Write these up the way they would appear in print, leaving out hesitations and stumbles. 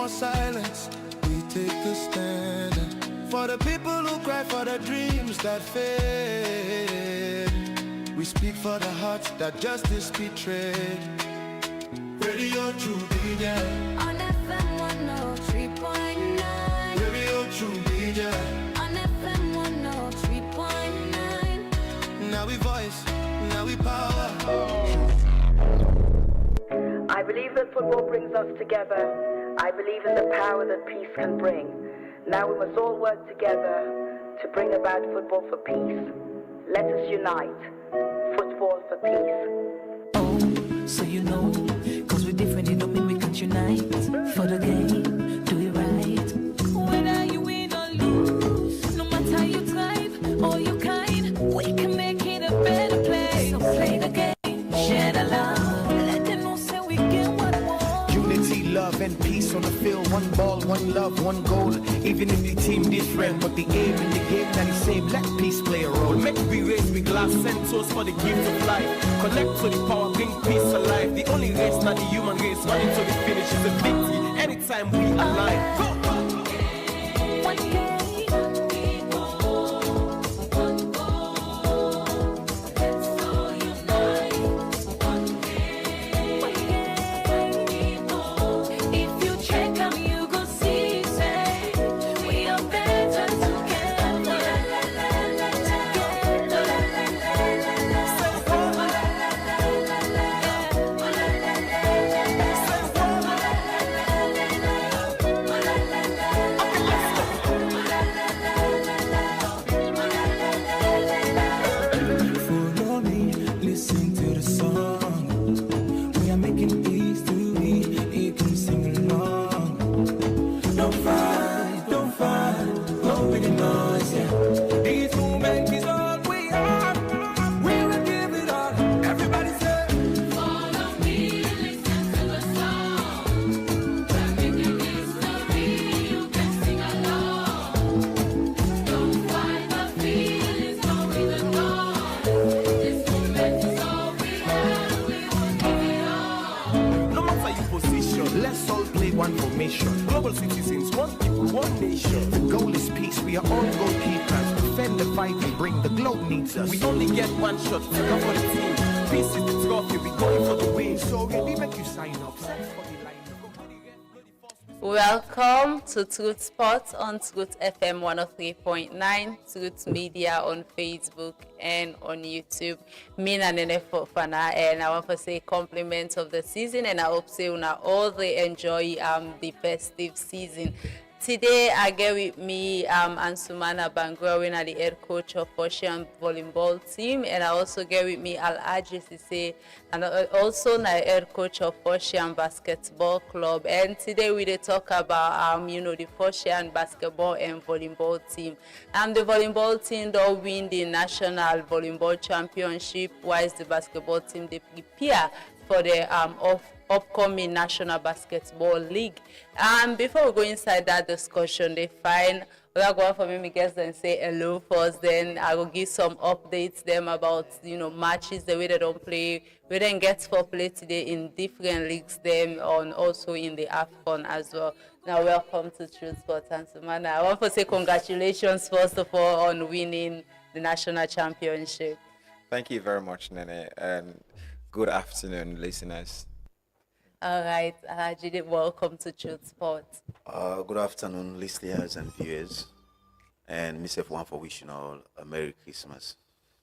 more silence, we take a stand. For the people who cry for the dreams that fade, we speak for the hearts that justice betrayed. Radio True Media on FM 103.9. Radio True Media on FM 103.9. Now we voice, now we power. I believe that football brings us together. I believe in the power that peace can bring. Now we must all work together to bring about football for peace. Let us unite. Football for peace. Oh, so you know, cause we're different, it don't mean we can't unite. For the game, do it right. Whether you win or lose, no matter your type or your kind, we can make it a better place. So play the game, share the love, let them know say we get what we want. Unity, love and peace on the field. One ball, one love, one goal. Even if the team different, but the aim in the game that is same. Let peace play a role. Make we race with glass centers for the gift of life. Connect to the power, bring peace alive. The only race, not the human race. One until we finish is a victory. Anytime we alive. Go, go, go. One game. Global citizens, one people, one nation. The goal is peace. We are all goalkeepers. Defend the fight and bring the globe needs us. We only get one shot to cover the team. Peace is the trophy. We going for the win. So we make you sign up. Sign for the line. Welcome to Truth Sports on Truth FM 103.9, Truth Media on Facebook and on YouTube. Me na Nene Fofana, and I want to say compliments of the season, and I hope say una all they enjoy the festive season. Today I get with me Ansumana Bangrawin, the head coach of Ocean volleyball team, and I also get with me Al-Aji Sise, and also the head coach of Ocean basketball club. And today we dey talk about the Ocean basketball and volleyball team. The volleyball team don't win the national volleyball championship, whilst the basketball team they prepare for the upcoming National Basketball League. Before we go inside that discussion, they find we're going for me guests and say hello first. Then I will give some updates them about matches, the way they don't play. We then get for play today in different leagues, them on also in the AFCON as well. Now welcome to Truth Sports, Ansumana. I want to say congratulations first of all on winning the national championship. Thank you very much, Nene, and good afternoon, listeners. All right, Jide, welcome to Truth Sports. Good afternoon, listeners and viewers, and myself one for wishing all a Merry Christmas.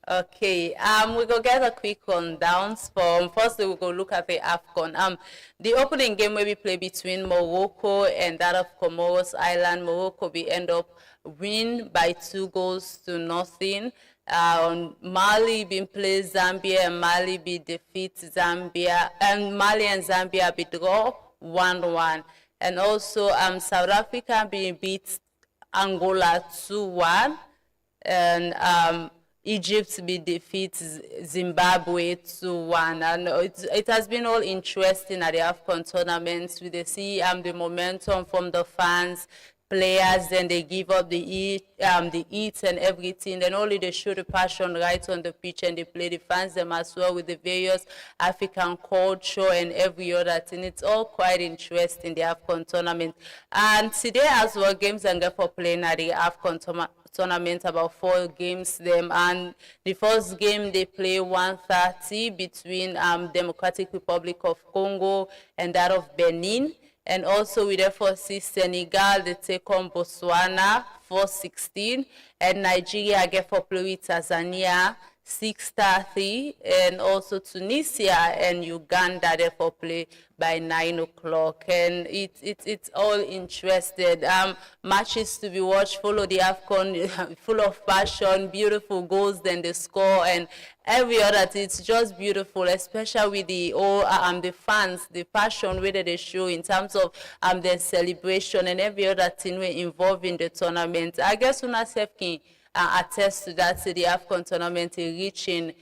Okay, we go get a quick rundown from first. We go look at the AFCON. The opening game will be played between Morocco and that of Comoros Island. Morocco will end up win by 2-0. Mali been play Zambia and Mali be defeat Zambia, and Mali and Zambia be draw 1-1, and also South Africa be beat Angola 2-1, and Egypt be defeat Zimbabwe 2-1, and it has been all interesting at the AFCON tournaments. We see the momentum from the fans players, then they give up the eats and everything. Then only they show the passion right on the pitch and they play the fans them as well with the various African culture and every other thing. It's all quite interesting, the AFCON tournament. And today as well, games and get for playing at the AFCON tournament, about 4 games them, and the first game they play 1:30 between Democratic Republic of Congo and that of Benin. And also we therefore see Senegal, they take on Botswana 4:16, and Nigeria get for play with Tanzania 6:30, and also Tunisia and Uganda therefore play by 9 o'clock. And it's all interested. Matches to be watched, follow the AFCON, full of passion, beautiful goals, then the score, and every other thing. It's just beautiful, especially with the fans, the passion where they show in terms of their celebration and every other thing we involved in the tournament. I guess una self can attest to that, to the AFCON tournament, rich in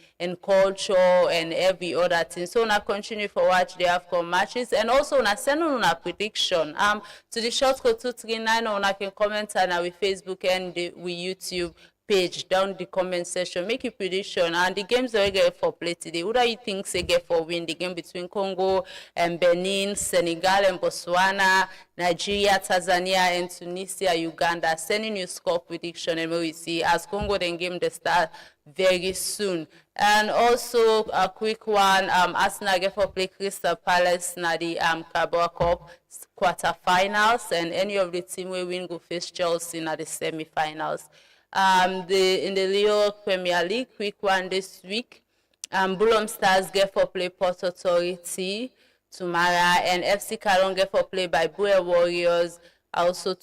culture and every other thing. So now continue for watch the AFCON matches, and also now send on a prediction to the short code 239, or I can comment on our Facebook and with YouTube page down the comment section. Make your prediction and the games that we get for play today. Who do you think they get for win? The game between Congo and Benin, Senegal and Botswana, Nigeria, Tanzania and Tunisia, Uganda. Sending you score prediction and we see as Congo then game the start very soon. And also a quick one, Arsenal get for play Crystal Palace na the Carabao Cup quarterfinals, and any of the team will win go face Chelsea na the semi-finals. In the Leo Premier League, quick one this week, Bulham Stars get for play Port Authority tomorrow, and FC Cologne get for play by Boer Warriors. Also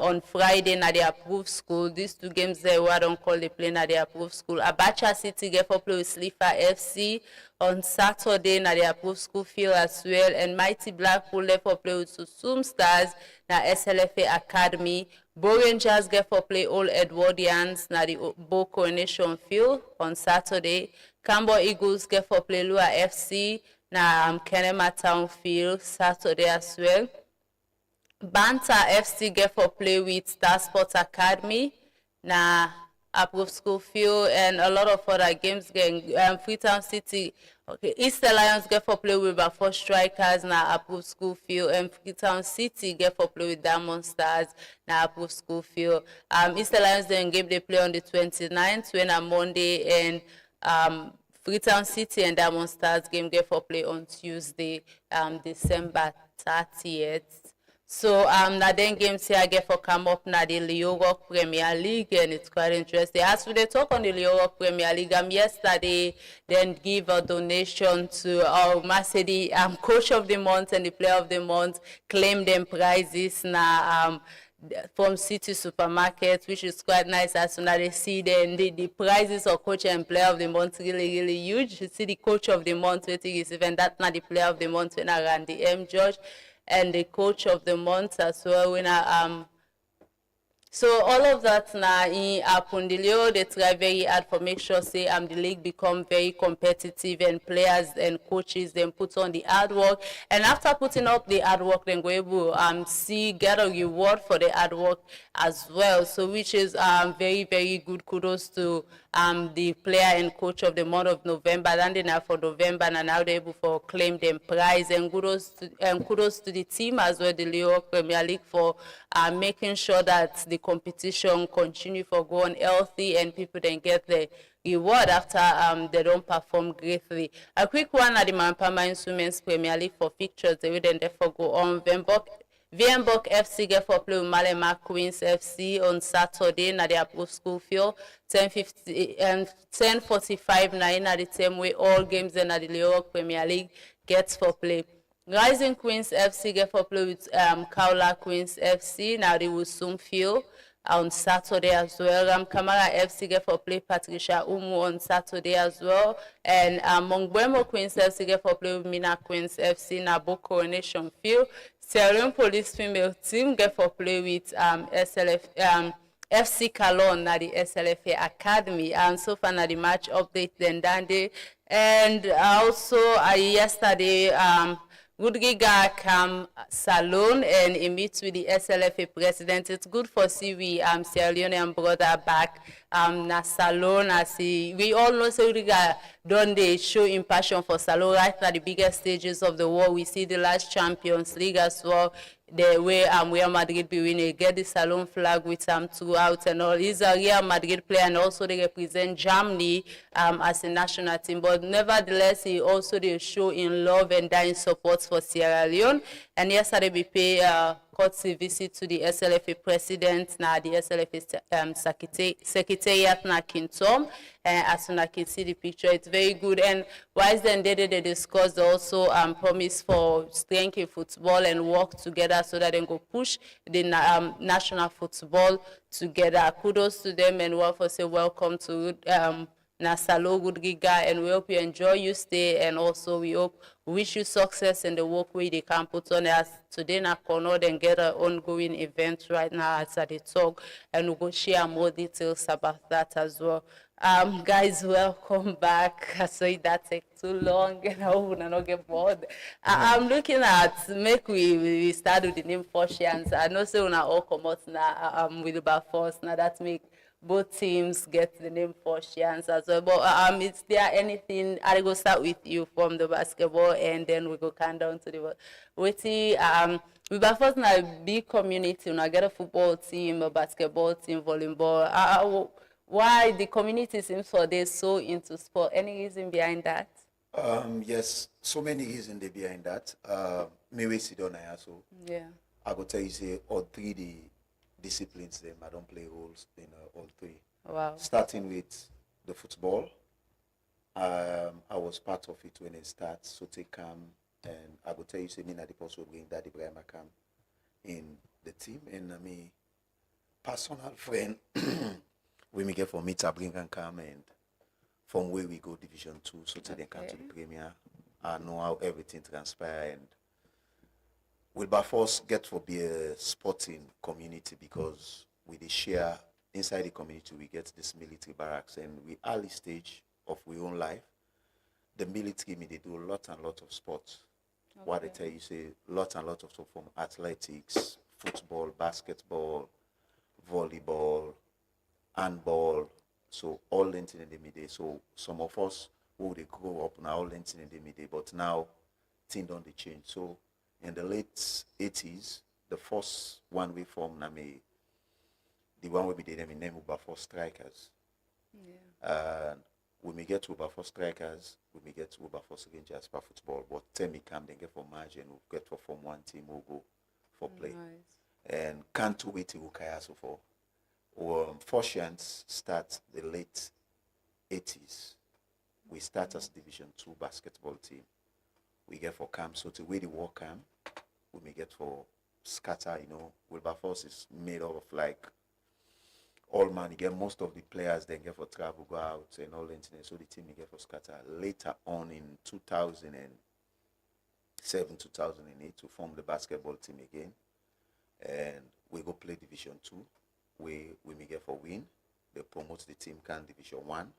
on Friday na the approved school. These 2 games there I don't call the play na the approved school. Abacha City get for play with Slifa FC on Saturday na the approved school field as well, and Mighty Blackpool get for play with Susum Stars na SLFA Academy. Bo Rangers get for play Old Edwardians na the Bo Coronation field on Saturday. Cambo Eagles get for play Lua FC na Kenema Town field Saturday as well. Banta FC get for play with Star Sports Academy na approved school field, and a lot of other games getting Freetown City. Okay, East Lions get for play with Bafo Strikers na approved school field, and Freetown City get for play with Diamond Stars na approved school field. East Lions then game they play on the 29th when a Monday, and Freetown City and Diamond Stars game get for play on Tuesday, December 30th. So na then games here get for come up na the Leo Rock Premier League, and it's quite interesting. As we talk on the Leo Rock Premier League, yesterday then give a donation to our Masedi coach of the month and the player of the month, claim them prizes na from City Supermarket, which is quite nice. As soon as they see the prizes of coach and player of the month really huge. You see the coach of the month, even that not the player of the month when I ran the M George, and the coach of the month as well when so all of that now in Apundilio, they try very hard for make sure say the league become very competitive, and players and coaches then put on the hard work, and after putting up the hard work then go able get a reward for the hard work as well. So which is very good. Kudos to the player and coach of the month of November, landing now for November, and now they're able for claim them prize, and kudos to the team as well, the Leo Premier League, for making sure that the competition continue for go on healthy and people then get the reward after they don't perform greatly. A quick one at the Mampama Women's Premier League for fixtures, they will then therefore go on. Vienbok FC get for play with Malema Queens FC on Saturday na the approved school field 10:50 and 10:45 na the same way all games in the Leo Premier League gets for play. Rising Queens FC get for play with Kaula Queens FC now the Wusum field on Saturday as well. Kamara FC get for play Patricia Umu on Saturday as well, and Mongwemo Queens FC get for play with Mina Queens FC na Bo Coronation field. Sierra Leone Police female team get for play with FC Cologne na the SLFA Academy, and so far na the match update then Dande. And also yesterday Gudgiga Cam Salon and he meets with the SLFA president. It's good for see we Sierra Leonean brother back na Salon as we all know so Gudgiga done they show in passion for Salon right at the biggest stages of the world. We see the last Champions League as well. The way Real Madrid be winning, get the Salon flag with throughout and all. He's a Real Madrid player and also they represent Germany as a national team. But nevertheless, he also they show in love and dying support for Sierra Leone. And yesterday we pay courtesy visit to the SLFA president, now the SLFA secretariat na Kintom. As soon as I can see the picture, it's very good. And whilst then they discussed also promise for strength in football and work together so that they go push the national football together. Kudos to them and we'll say welcome to Nasalo Gudgiga, and we hope you enjoy your stay, and also we wish you success in the work way they can put on as today na Conord and get an ongoing event right now as I talk, and we'll go share more details about that as well. Guys, welcome back. Sorry that take too long and I will not get bored. I'm looking at make we start with the name Foshians. I know so now all come out now with the force now that make both teams get the name Foshians as well. But is there anything I go start with you from the basketball and then we go count down to the we first now big community, now get a football team, a basketball team, volleyball. Why the community seems for they so into sport? Any reason behind that? Yes, so many reasons behind that. Me sit down here, so yeah. I go tell you say all three the disciplines them I don't play roles in all three. Wow. Starting with the football, I was part of it when it starts. So take and I go tell you say me na the person bring Daddy Brian Macam in the team and me personal friend. We may get from me to bring and come and from where we go Division 2, so till they come to the Premier, I know how everything transpire and Wilberforce get for be a sporting community because we they share inside the community we get this military barracks and we early stage of we own life. The military they do a lot and lot of sports. Okay. What they tell you say lot and lot of stuff from athletics, football, basketball, volleyball, handball, so all length in the midday. So some of us who they grow up now all length in the midday, but now things don't they change. So in the late 80s, the first one we formed, the one we did them in name Wilberforce Strikers. Yeah. When we get to Wilberforce Strikers, we may get to Wilberforce Rangers for football, but then we come then get for margin, we get for form one team, we'll go for play. Nice. And can't wait to Ukaya so for. Foshians start the late 80s. We start as Division 2 basketball team. We get for camp, so to where the work camp, we may get for scatter, Wilberforce is made up of like all man. You get most of the players then get for travel, go out and all that. So the team may get for scatter. Later on in 2007, 2008 to form the basketball team again. And we go play Division 2. We may get for win. They promote the team can Division 1.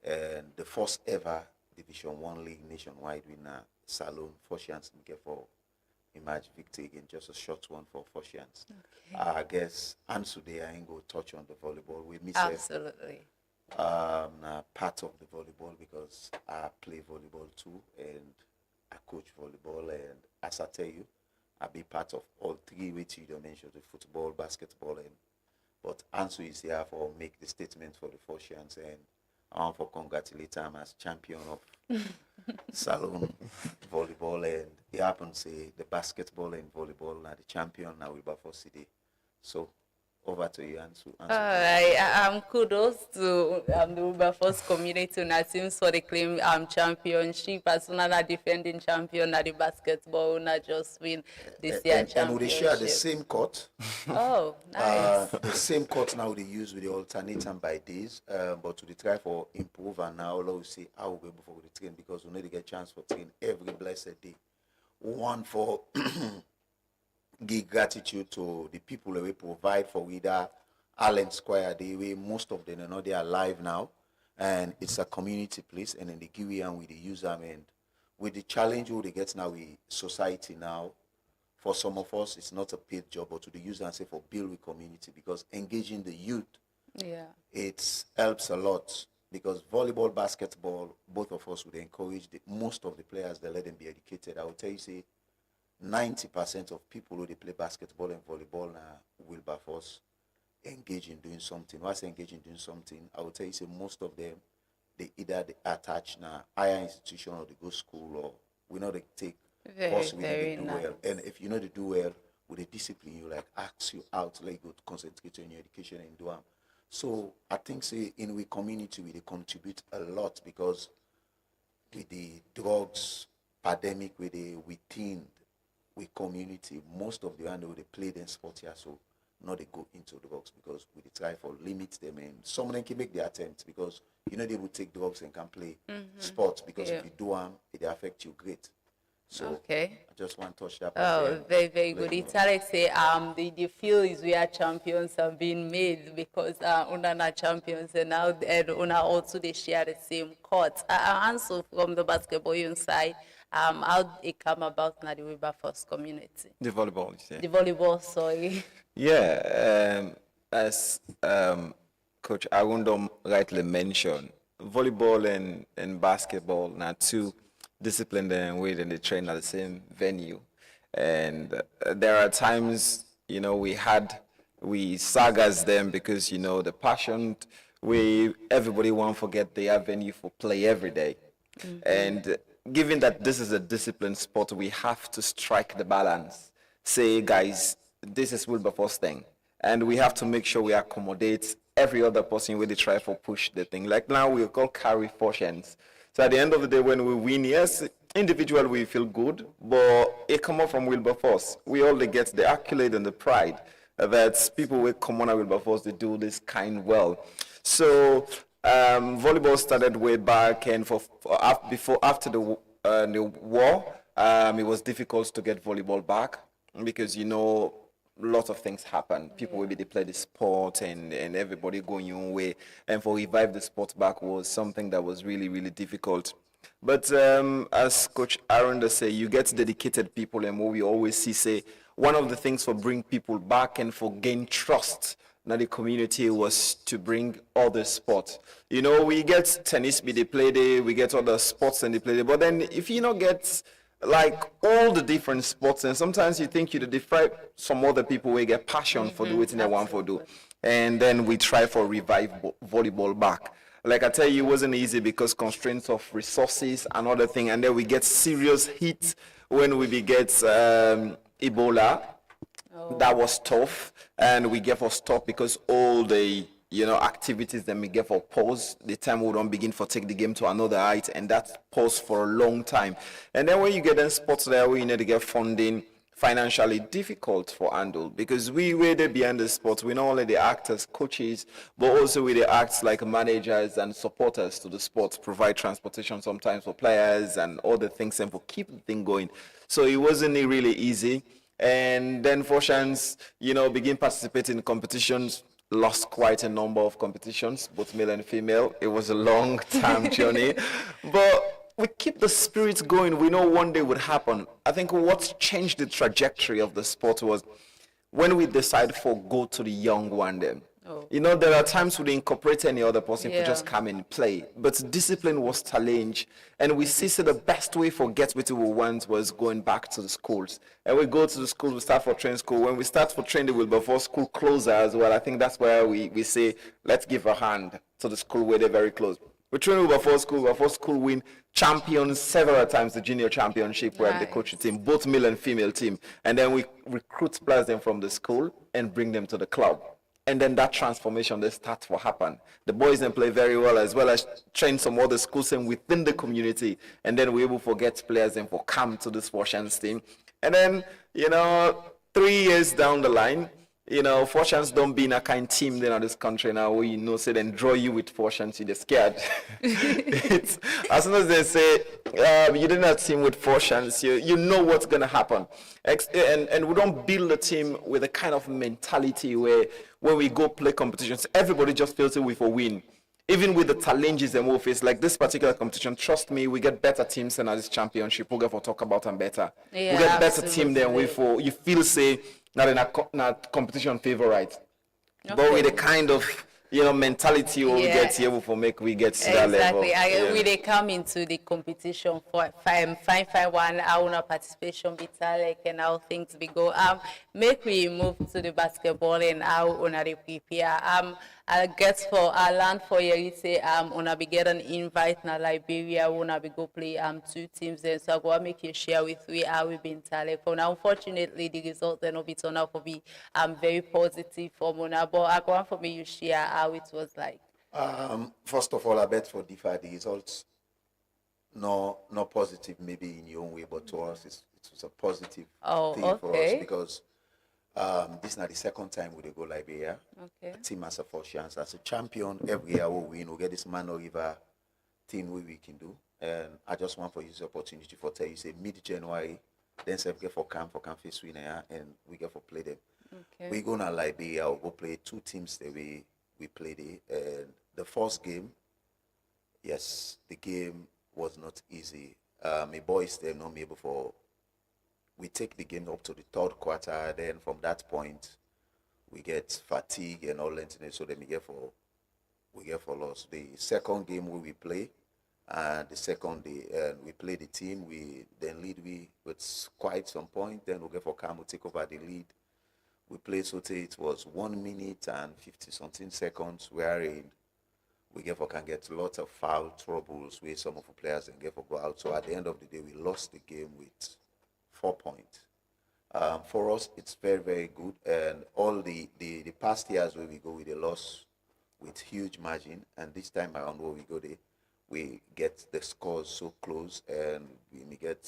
And the first ever Division 1 league nationwide winner, Salon, Foshians, we get for Image Victor again, just a short one for Foshians. Okay. I guess Ansu there I ain't go touch on the volleyball with me. Absolutely. Part of the volleyball because I play volleyball too and I coach volleyball and as I tell you, I be part of all three which you mentioned, the football, basketball and but Ansu is here for make the statement for the Foshians and I want to congratulate him as champion of Salon volleyball and it happens say the basketball and volleyball now the champion now Wilberforce City. So over to you, Ansu. Kudos to the Wilberforce community and teams for the claim championship as well as defending champion at the basketball not just win this year championship. And we share the same court. Oh, nice. The same court now they use with the alternating by days, but to try for improve and now we see how we go before we train because we need to get chance for train every blessed day. One for give gratitude to the people that we provide for Wida Allen Square. Most of them are not there alive now, and it's a community place. And then they give and we use them, and with the challenge we get now with society now, for some of us, it's not a paid job, but to the use and say for build with community, because engaging the youth, it helps a lot. Because volleyball, basketball, both of us would encourage most of the players, they let them be educated. I would tell you, say, 90% of people who they play basketball and volleyball now Wilberforce engage in doing something. Once they engage in doing something, I would tell you, say, most of them, they either they attach now higher institution or they go school, or we know they take course we know they do well. And if you know they do well, with a discipline, you like ask you out, like go to concentrate on your education and do them. So I think say in we community we they contribute a lot, because with the drugs pandemic with the within we community, most of the one they play them sport here, so now they go into drugs, because we try for limit them, and some of them can make the attempt, because you know they will take drugs and can play sports, because if you do them, it affect you great. So I just want to touch that. Very, very good. It's Alex say the field is where champions have been made, because Una are champions, and now Una also they share the same court. Answer from the basketball side, how it come about now the Wilberforce community? The volleyball, The volleyball, sorry. Yeah, as Coach Arundom rightly mentioned, volleyball and basketball now two disciplined and way they train at the same venue. And there are times, you know, we sagas them because, you know, the passion, everybody won't forget they have venue for play every day. And given that this is a disciplined sport, we have to strike the balance. Say, guys, this is Wilberforce thing. And we have to make sure we accommodate every other person when they try to push the thing. Like now we call carry fortunes. So at the end of the day, when we win, yes, individually we feel good, but it come up from Wilberforce. We all get the accolade and the pride that people will come on at Wilberforce, they do this kind well. So volleyball started way back, and after the war, it was difficult to get volleyball back, because, you know, lots of things happen. People will be they play the sport, and everybody going your own way. And for revive the sport back was something that was really, really difficult. But as Coach Aaron does say, you get dedicated people, and what we always say, one of the things for bring people back and for gain trust in the community was to bring other sports. You know, we get tennis, they play there, we get other sports and they play there. But then if you don't get like all the different sports, and sometimes you think you defy some other people will get passion for doing what they want to do, and then we try for revive volleyball back. Like I tell you, it wasn't easy because constraints of resources, another thing, and then we get serious hits when we get Ebola. That was tough, and we get for stop because all the activities that we get for pause, the time we don't begin for take the game to another height, and that pause for a long time. And then when you get in sports there where you need to get funding, financially difficult for handle, because we were there behind the sports. We not only the actors, coaches, but also we the acts like managers and supporters to the sports, provide transportation sometimes for players and other things, and for keep the thing going. So it wasn't really easy. And then Fortunes, begin participating in competitions, lost quite a number of competitions, both male and female. It was a long-term journey, but we keep the spirit going. We know one day would happen. I think what changed the trajectory of the sport was when we decided for go to the young one then. There are times we didn't incorporate any other person to just come and play, but discipline was challenged, and we see the best way for get what we want was going back to the schools. And we go to the schools, we start for training school. When we start for training, will before school closer as well. I think that's where we say, let's give a hand to the school where they're very close. We train before school win champions several times, the junior championship, where the coach team, both male and female team. And then we recruit players them from the school and bring them to the club. And then that transformation, they start to happen. The boys then play very well as train some other schools and within the community. And then we're able to get players and for come to this Fortunes team. And then, 3 years down the line, Fortunes don't be in a kind team then in this country now where say then draw you with Fortunes, you're scared. It's, as soon as they say you didn't have a team with Fortunes, you know what's gonna happen. And we don't build a team with a kind of mentality where when we go play competitions, everybody just feels it with a win. even with the challenges and we'll face, like this particular competition, trust me, we get better teams than this championship. We'll get for talk about and better. Yeah, we get better team than we absolutely. for. You feel say not in a competition favorite, but Okay. with the kind of mentality we Yeah. get here, we get to that level. Exactly. We they come into the competition for fine one our participation be like and how things be go. Make we move to the basketball and how on the prepare. I guess for I learned for you say on be get an invite na Liberia wanna be go play 2 teams then so I go make you share with we how we been talent for now. Unfortunately the result then no be turn out for be very positive for Mona, but I go on for me you share how it was like. First of all, I bet for DeFi the results not positive maybe in your own way, but to us it was a positive Oh, thing for us okay. because this is not the second time we dey go Liberia. Okay. The team has a first chance. As a champion, every year we win, we get this Man River thing we can do. And I just want for use the opportunity for tell you say mid-January, then say we get for camp face win and we get for play them. Okay. We go to Liberia, we'll go play 2 teams that we play there. And the first game, yes, the game was not easy. My boys they know me before. We take the game up to the 3rd quarter, then from that point we get fatigue and all that, so then we get for loss. The second game we play, the second day we play the team, we then lead with quite some point, then we get for Cam, we take over the lead. We played Sote, it was 1 minute and 50 something seconds wherein we get for can get lots of foul troubles where some of the players then get for go out. So at the end of the day we lost the game with 4 points. For us, it's very, very good. And all the past years where we go with a loss with huge margin, and this time around where we go there, we get the scores so close, and we get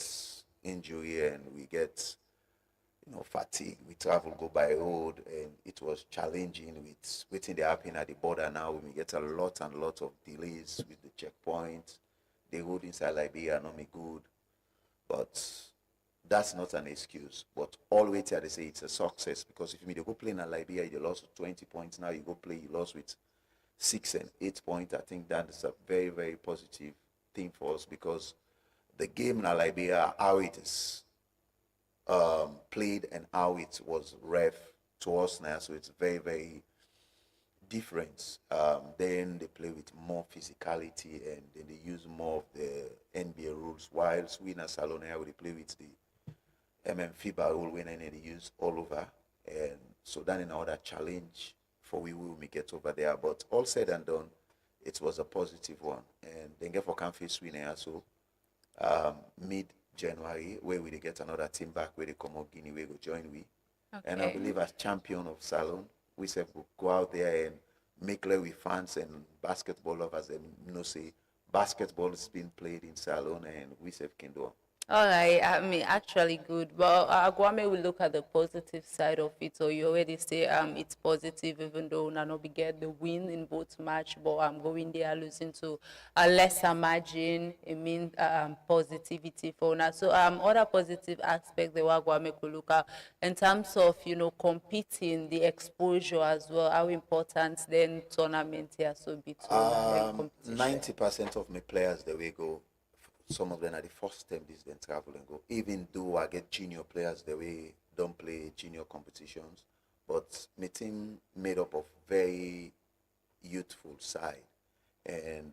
injury, and we get fatigue. We travel, go by road, and it was challenging with waiting they happen at the border now. We get a lot and lot of delays with the checkpoint. The road inside Liberia not me good, but that's not an excuse. But all the way till they say it's a success, because if you go play in Liberia, you lost with 20 points. Now you go play, you lost with 6 and 8 points. I think that is a very, very positive thing for us, because the game in Liberia, how it is played and how it was ref to us now, so it's very, very different. Then they play with more physicality, and then they use more of the NBA rules, whilst we in Salon here we play with the FIBA rule when they use all over. And so that is another challenge for we will get over there. But all said and done, it was a positive one. And then get for can face winner so mid-January, where we get another team back where they come out Guinea, we go join we. Okay. And I believe as champion of Salon, we said we'll go out there and make love with fans and basketball lovers, and say basketball is being played in Salon, and we said can do. All right, I mean, actually good. But Aguame will look at the positive side of it. So you already say it's positive, even though Nanobi get the win in both match, but I'm going there losing to a lesser margin. It means positivity for now. So other positive aspect the Aguame could look at in terms of competing, the exposure as well. How important then tournament here so between 90% of my players the way go. Some of them are the first time this then travel and go. Even though I get junior players the way don't play junior competitions, but my team made up of very youthful side, and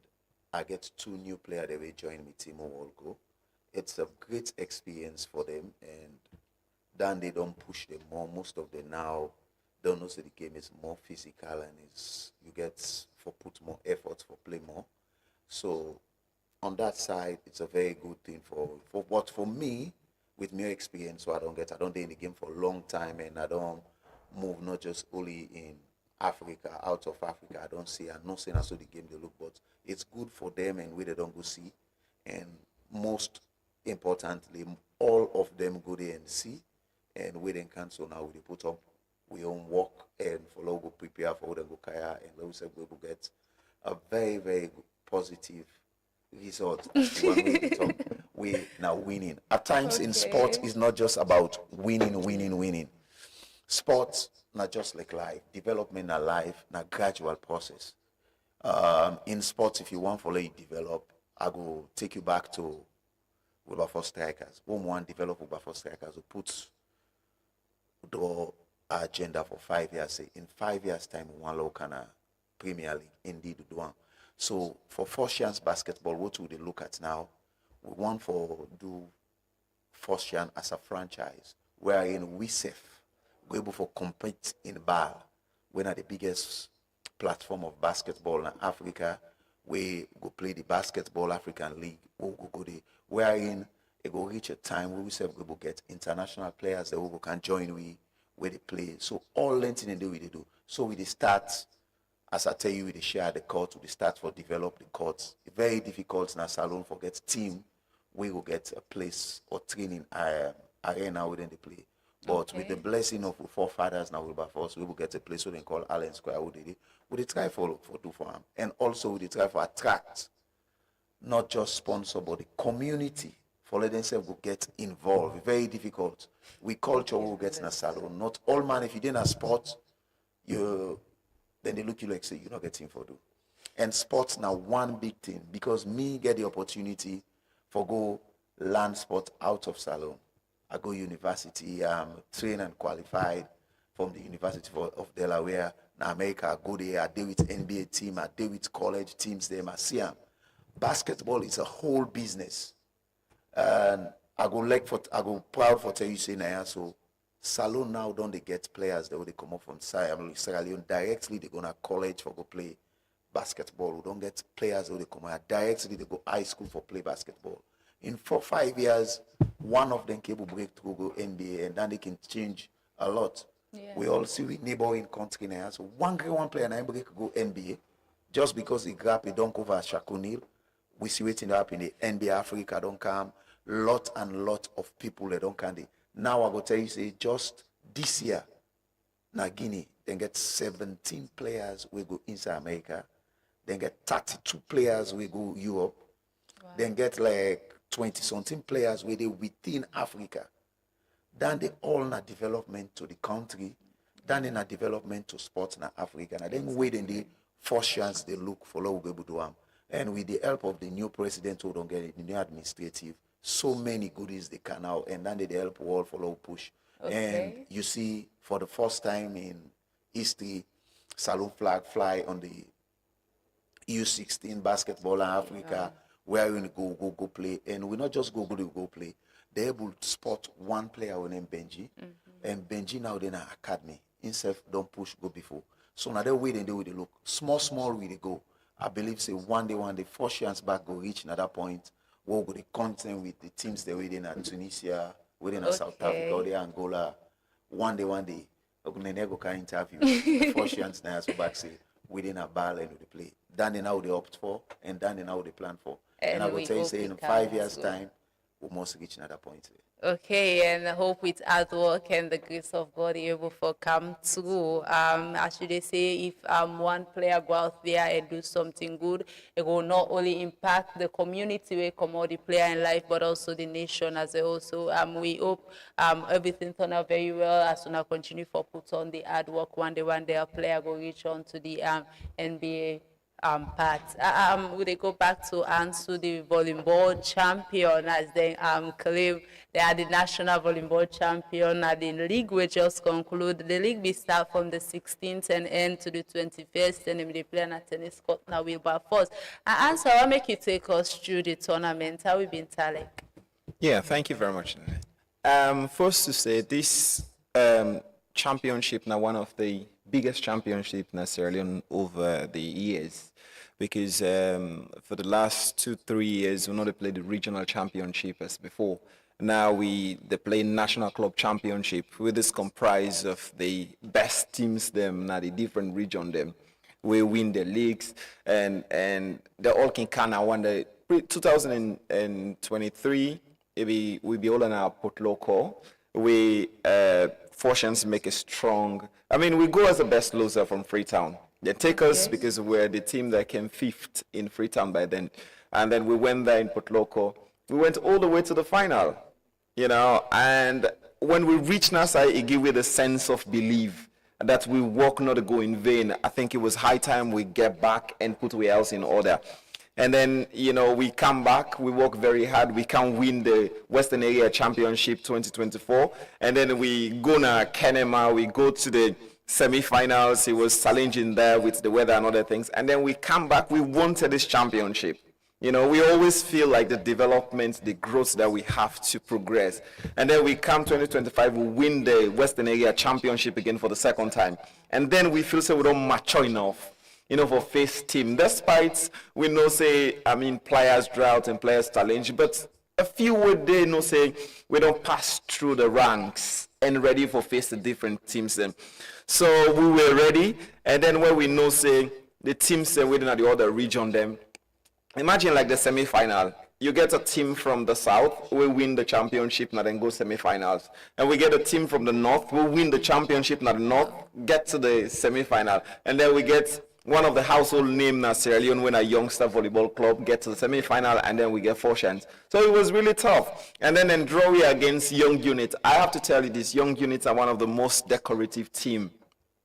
I get 2 new players that will join my team who will go. It's a great experience for them, and then they don't push them more. Most of them now don't know so the game is more physical, and you get for put more effort for play more. So on that side, it's a very good thing for me, with my experience, so I don't do in the game for a long time, and I don't move not just only in Africa, out of Africa. I don't see, I'm not saying I saw the game they look, but it's good for them and we they don't go see. And most importantly, all of them go there and see, and we then cancel now, we put up we own work and follow go prepare for them go kaya, and we say we will get a very, very positive result. We now winning. At times in sport, it's not just about winning. Sports not just like life. Development in life, not gradual process. In sports, if you want to let you develop, I go take you back to Wilberforce Strikers. When one develop Wilberforce Strikers, we put the agenda for 5 years. Say in 5 years' time, we want look at Premier League. Indeed, we do one. So for first chance basketball, what would they look at now? We want for do first chance as a franchise, wherein we safe go able for compete in ball. We're not the biggest platform of basketball in Africa. We go play the Basketball African League. We go there, wherein it go reach a time where we say we will get international players that we can join where they play. So all lengthening and do we do. So we start, as I tell you, we share the court, we start for develop the courts. Very difficult in a salon for get team. We will get a place or training arena within the play. But with the blessing of the forefathers now Wilberforce, we will get a place where they call Allen Square. We try for do for them. And also we try for attract not just sponsor but the community for let themselves will get involved. Very difficult. We culture will get in a salon. Not all man, if you didn't have sport, then they look you like say you're not getting for do. And sports now one big thing because me get the opportunity for go learn sport out of salon. I go university, trained and qualified from the University of Delaware. Now America, I go there, I deal with NBA team, I deal with college teams there, I see them. Basketball is a whole business. And I go proud for tell you say now, so Salon now don't they get players that they come up from Sierra Leone directly, they go to college for go play basketball. We don't get players that they come out directly, they go high school for play basketball. In 4-5 years, one of them cable break to go NBA, and then they can change a lot. Yeah. We all see with neighboring country now. So one player now break go NBA, just because he grab a dunk over Shaq O'Neal. We see waiting up in the NBA Africa don't come. Lot and lot of people that don't come. Now I go tell you say just this year, now Guinea, then get 17 players we go inside America, then get 32 players we go Europe, then get like 20-something players where they within Africa. Then they all na development to the country. Then they na development to sports in Africa. And then wait in the first chance they look for what we do. And with the help of the new president who don't get it, the new administrative, so many goodies they can now. And then they help all follow push. Okay. And you see, for the first time in history, Salon flag fly on the U16 basketball in Africa. Where we go play, and we not just go play. They able to spot one player named Benji, and Benji now in an academy. Himself don't push go before. So now they wait and they will look small we they go. I believe say one day, 4 chance back go reach another point. We'll go the content with the teams they within at Tunisia, within South Africa, or Angola. One day, we're gonna go can interview. 4 chance now so back say within a ball and we play. Then they know they opt for, and then they know they plan for. And I will tell you, say in 5 years' time, we must reach another point. Okay, and I hope with hard work and the grace of God, you're able to come through. As they say, if one player go out there and do something good, it will not only impact the community where come out the player in life, but also the nation as a whole. So we hope everything turn out very well as soon as continue for put on the hard work. One day, a player will reach on to the NBA. Part. Would they go back to answer the volleyball champion as they claim they are the national volleyball champion at the league we just conclude. The league will start from the 16th and end to the 21st, and they play on a tennis court now Wilberforce. Answer, I'll make you take us through the tournament. How we been telling? Yeah, thank you very much. First to say this championship now one of the biggest championship in Sierra Leone over the years, because for the last 2-3 years we not played the regional championship as before. Now they play national club championship, with this comprised of the best teams them now the different region them. We win the leagues and they all can kind of won the 2023 we be all in our Port Local. We fortunes make a strong. I mean, we go as the best loser from Freetown. They take us because we're the team that came 5th in Freetown by then. And then we went there in Port Local. We went all the way to the final, and when we reached Nassau, it gave me the sense of belief that we work not to go in vain. I think it was high time we get back and put our house in order. And then, we come back, we work very hard, we can win the Western Area Championship 2024. And then we go to Kenema, we go to the semi-finals. It was challenging there with the weather and other things. And then we come back, we wanted this championship. We always feel like the development, the growth that we have to progress. And then we come 2025, we win the Western Area Championship again for the second time. And then we feel we don't mature enough, for face team. Despite we players drought and players challenge, but a few would they say we don't pass through the ranks and ready for face the different teams then. So we were ready, and then when we say the teams within the other region them. Imagine like the semi-final. You get a team from the south, we win the championship, and then go semi-finals. And we get a team from the north, we win the championship, and the north get to the semi-final. And then we get one of the household names in Sierra Leone, when a youngster volleyball club get to the semi-final, and then we get 4 chances. So it was really tough. And then draw against Young Unit. I have to tell you this, Young Units are one of the most decorative team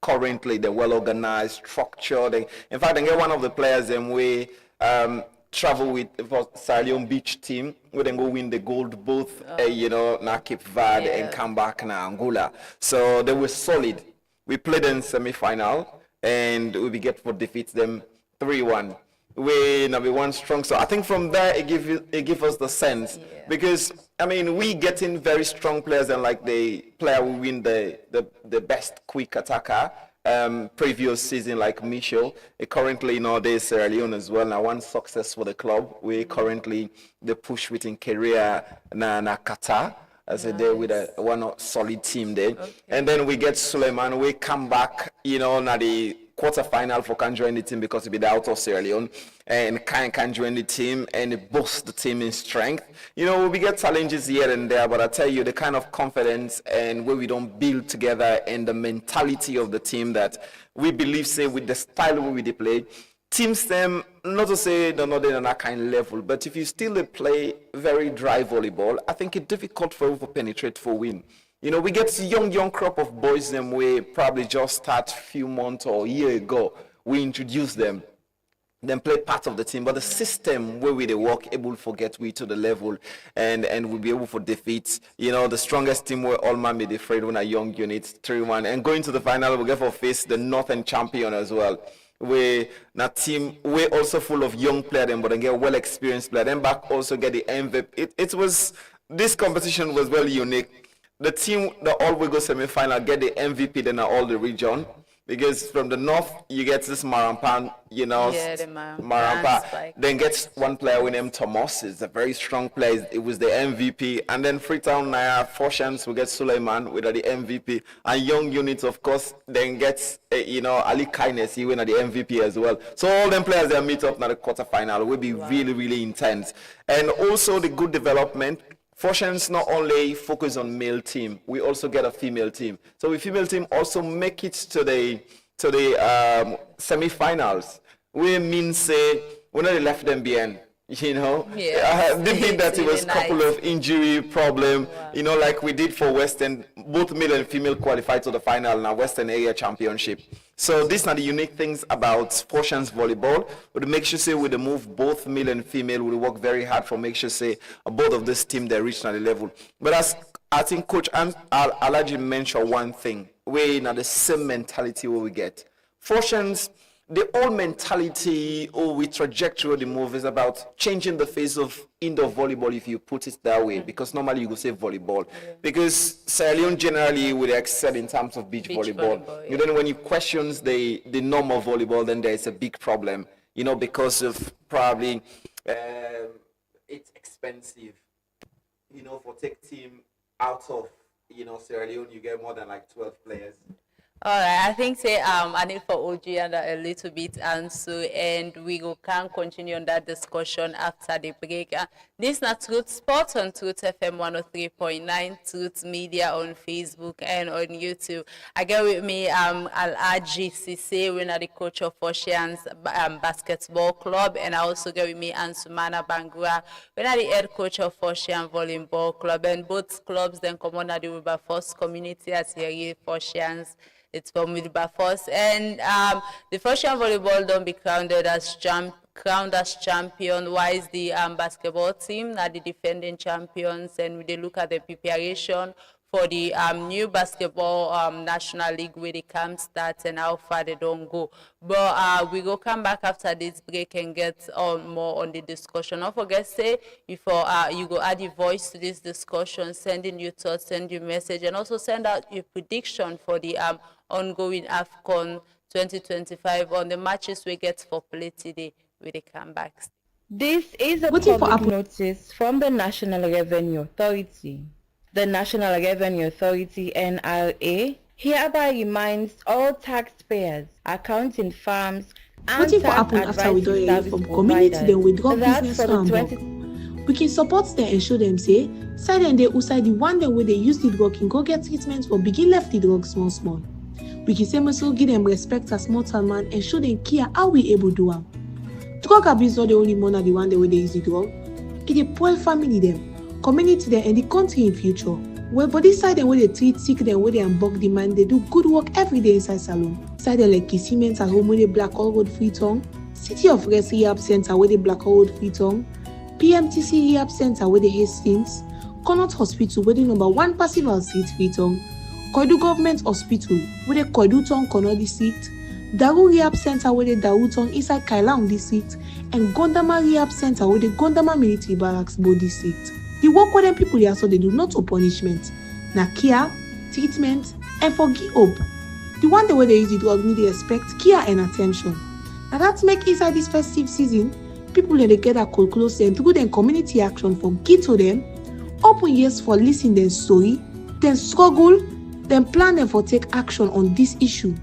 currently. They're well organized, structured. In fact, they get one of the players we travel with for Sierra Leone beach team. We then go win the gold both, na Cape Verde and come back na Angola. So they were solid. We played in semi-final and we get for defeat them 3-1. We now be one strong. So I think from there it give us the sense because we getting very strong players and like the player who win the best quick attacker. Previous season like Michel, currently nowadays Sierra Leone as well. Now one success for the club. We currently the push within career na Qatar as a day with one solid team there. Okay. And then we get Suleiman. We come back, na the quarterfinal for can join the team because we be out of Sierra Leone and can join the team and boost the team in strength. We get challenges here and there, but I tell you the kind of confidence and where we don't build together and the mentality of the team that we believe say with the style we play, teams them not to say they're not in that kind of level, but if you still play very dry volleyball, I think it's difficult for you to penetrate for win. We get young crop of boys them we probably just start a few months or a year ago. We introduce them, then play part of the team. But the system where we they work able to get we to the level and we'll be able to defeat, the strongest team where all man made afraid when a Young Unit 3-1. And going to the final, we get for face the Northern champion as well. We that team we're also full of young players, but then get well experienced players. Then back also get the MVP. This competition was very unique. The team that all will go semi-final get the MVP then all the region. Because from the north, you get this Marampan, Marampa. Then gets one player with him, Thomas. Is a very strong player. It was the MVP. And then Freetown, Naya, 4 chances, we get Suleiman with the MVP. And Young Units, of course, then gets, Ali Kindness, he win at the MVP as well. So all them players that meet up in the quarterfinal will be really, really intense. And also the good development. Fortunes not only focus on male team, we also get a female team. So the female team also make it to the semi-finals. We mean say we not left them behind. They mean that it was a couple of injury problem, like we did for Western, both male and female qualified to the final in our Western Area Championship. So these are the unique things about Fortunes volleyball. We make sure say we move both male and female. We work very hard for make sure say both of this team they reach the level. But as I think Coach Alaji mentioned one thing, we now the same mentality what we get. Fortunes, the old mentality or with trajectory of the move is about changing the face of indoor volleyball, if you put it that way, because normally you would say volleyball. Because Sierra Leone generally would excel in terms of beach volleyball. Then when you question the normal volleyball, then there is a big problem, because of probably it's expensive, for take team out of, Sierra Leone, you get more than like 12 players. All right, I think I need for OG and a little bit answer, and we can continue on that discussion after the break. This is not Truth Sport on Truth FM 103.9, Truth Media on Facebook and on YouTube. I get with me Alaji Cisse, we're the coach of Oceans Basketball Club, and I also get with me Ansumana Bangura, we're the head coach of Ocean Volleyball Club, and both clubs then come under the Wilberforce community as here Oceans. It's from Wilberforce. And the Russian volleyball don't be crowned as champion, while the basketball team are the defending champions, and we look at the preparation for the new basketball national league where they can start and how far they don't go. But we go come back after this break and get on more on the discussion. Don't forget, say before you go add your voice to this discussion, send in your thoughts, send your message, and also send out your prediction for the ongoing AFCON 2025 on the matches we get for play today with the comebacks. This is a public notice from the National Revenue Authority. The National Revenue Authority, NRA, hereby reminds all taxpayers, accounting firms, and tax advisory service providers that for the we can support them and show them say, side and they usai the one them where they use the drug can go get treatment or begin left the drug small. We can say also give them respect as mortal man and show them care how we able do am. Drug abuse not the only one the one the way they use the drug. It a poor family them, community them and the country in future. Well, but this side them where they treat sick them where they unbug the man, they do good work every day inside salon. Side them like Cement at home where they Black Hole Road Freetown, City of Rest Rehab Center where they Black Hole Road Freetown, PMTC Rehab Center where they Hastings, Connaught Hospital where they number 1 Percival Street Freetown, Koidu Government Hospital where they Koidu Town Connaught District, Daru Rehab Center where they Daru Town inside Kailang District, and Gondama Rehab Center where they Gondama Military Barracks Bo District. The work where them people here so they do not for punishment, na care, treatment, and forgive hope. The one the way they use the drug need respect, care, and attention. Now that make inside this festive season, people they get a call close and through their community action from key to them, open ears for listening their story, then struggle, then plan them for take action on this issue.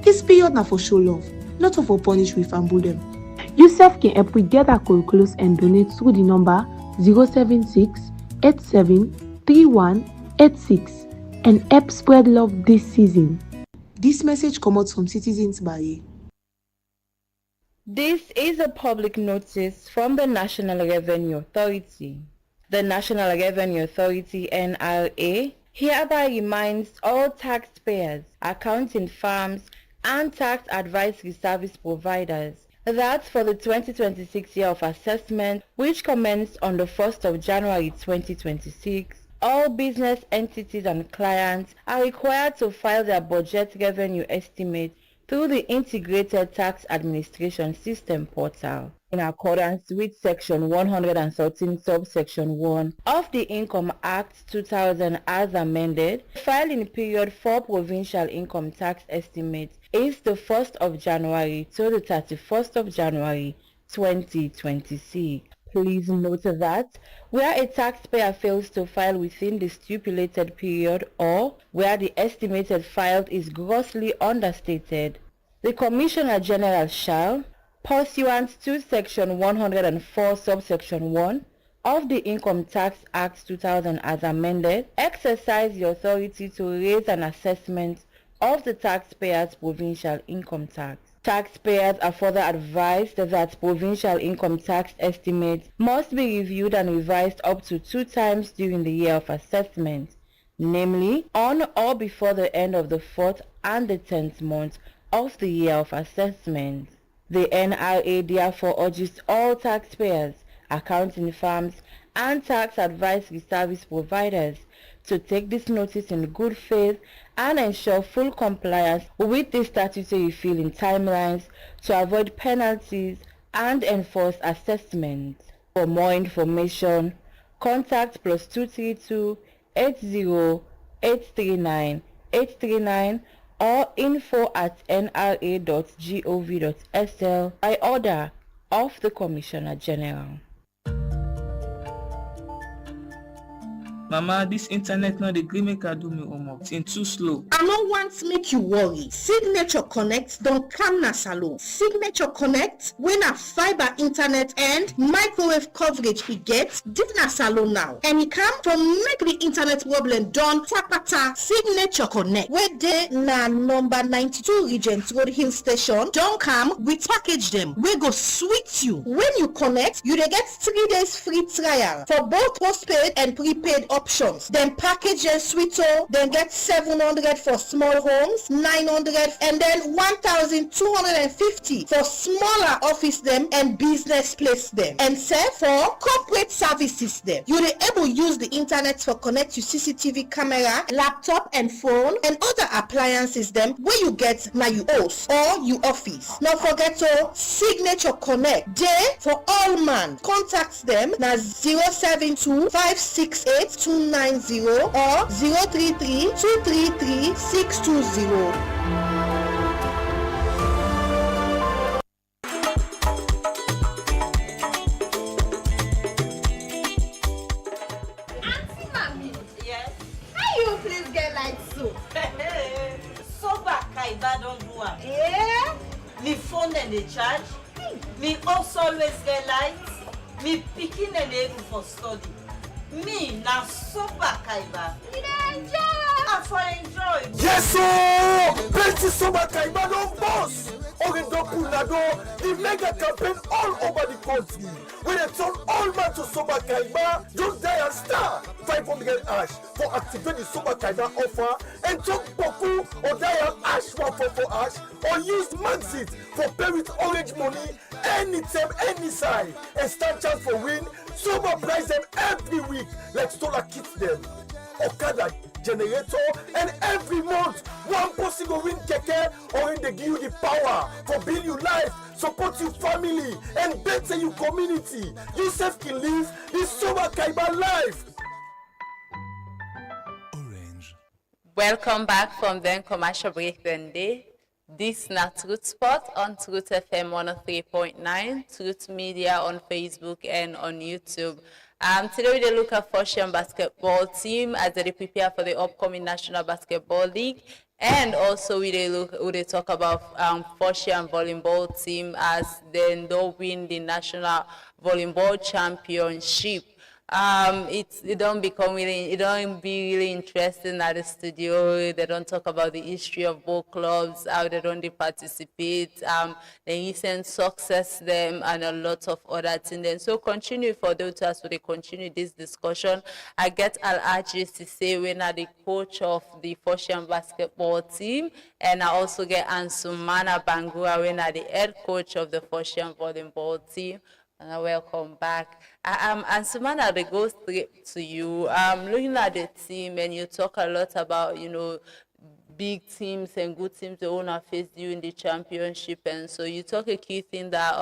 This period now for show love, not for punish with and bully them. Yourself can help we get a call close and donate through the number 076-8731-86 and help spread love this season. This message comes from Citizens by. This is a public notice from the National Revenue Authority. The National Revenue Authority, NRA, hereby reminds all taxpayers, accounting firms, and tax advisory service providers that for the 2026 year of assessment, which commenced on the 1st of January 2026, all business entities and clients are required to file their budget revenue estimate through the Integrated Tax Administration System portal, in accordance with Section 113, subsection 1 of the Income Act 2000 as amended. Filing period for provincial income tax estimates is the 1st of January to the 31st of January 2026. Please note that where a taxpayer fails to file within the stipulated period or where the estimated filed is grossly understated, the Commissioner General shall, pursuant to Section 104, subsection 1 of the Income Tax Act 2000 as amended, exercise the authority to raise an assessment of the taxpayer's provincial income tax. Taxpayers are further advised that provincial income tax estimates must be reviewed and revised up to 2 times during the year of assessment, namely on or before the end of the 4th and the 10th month of the year of assessment. The NRA therefore urges all taxpayers, accounting firms, and tax advisory service providers to take this notice in good faith and ensure full compliance with the statutory filing timelines to avoid penalties and enforce assessment. For more information, contact +232 80 839 839 or info@nra.gov.sl by order of the Commissioner General. Mama, this internet not the gree make I do me homework. It's too slow. I no want make you worry. Signature Connect don come na salon. Signature Connect when a fiber internet and microwave coverage we get, dey na salon now. And it come from make the internet problem done tapata. Signature Connect where dey na number 92 Regent Road Hill Station. Don come, we package them. We go sweet you. When you connect, you dey get 3 days free trial for both postpaid and prepaid options. Then package and sweeto, then get 700 for small homes, 900 and then 1,250 for smaller office them and business place them. And say for corporate services them. You'll be able to use the internet for connect to CCTV camera, laptop and phone and other appliances them where you get now you host or you office. Not forget to Signature Connect. Day for all man. Contact them na 072-568-290 or 033-233-620. Me phone and they charge. Me also always get lights. Me picking and able for study. Me na super kaiba. I for enjoy. Yes, sir! Plenty Soba Kaiba don't boss! The mega campaign all over the country. When they turn all man to Soba Kaiba, just dial star 500 hash for activate the Soba Kaiba offer and talk Boku or dial hash 144 hash or use Maxit for pay with orange money anytime, any side and stand chance for win. Soba prize them every week like Stola kits them. Okada generator and every month one person go win keke or they give you the power for build your life, support your family and better your community. You self can live this Soba Kaiba life. Welcome back from the commercial break then day. This na Truth Spot on Truth FM 103.9, Truth Media on Facebook and on YouTube. Today we look at Foshian basketball team as they prepare for the upcoming National Basketball League, and also we talk about Foshian volleyball team as they don't win the National Volleyball Championship. It don't be really interesting at the studio. They don't talk about the history of both clubs, how they don't participate, the recent success them, and a lot of other things. And so continue for those who they continue this discussion. I get Al-Aji Sise, when are the coach of the Foshian basketball team, and I also get Ansumana Bangura, when are the head coach of the Foshian volleyball team. And welcome back. Ansumana, they go straight to you. Looking at the team, and you talk a lot about, big teams and good teams they want to face you in the championship. And so you talk a key thing that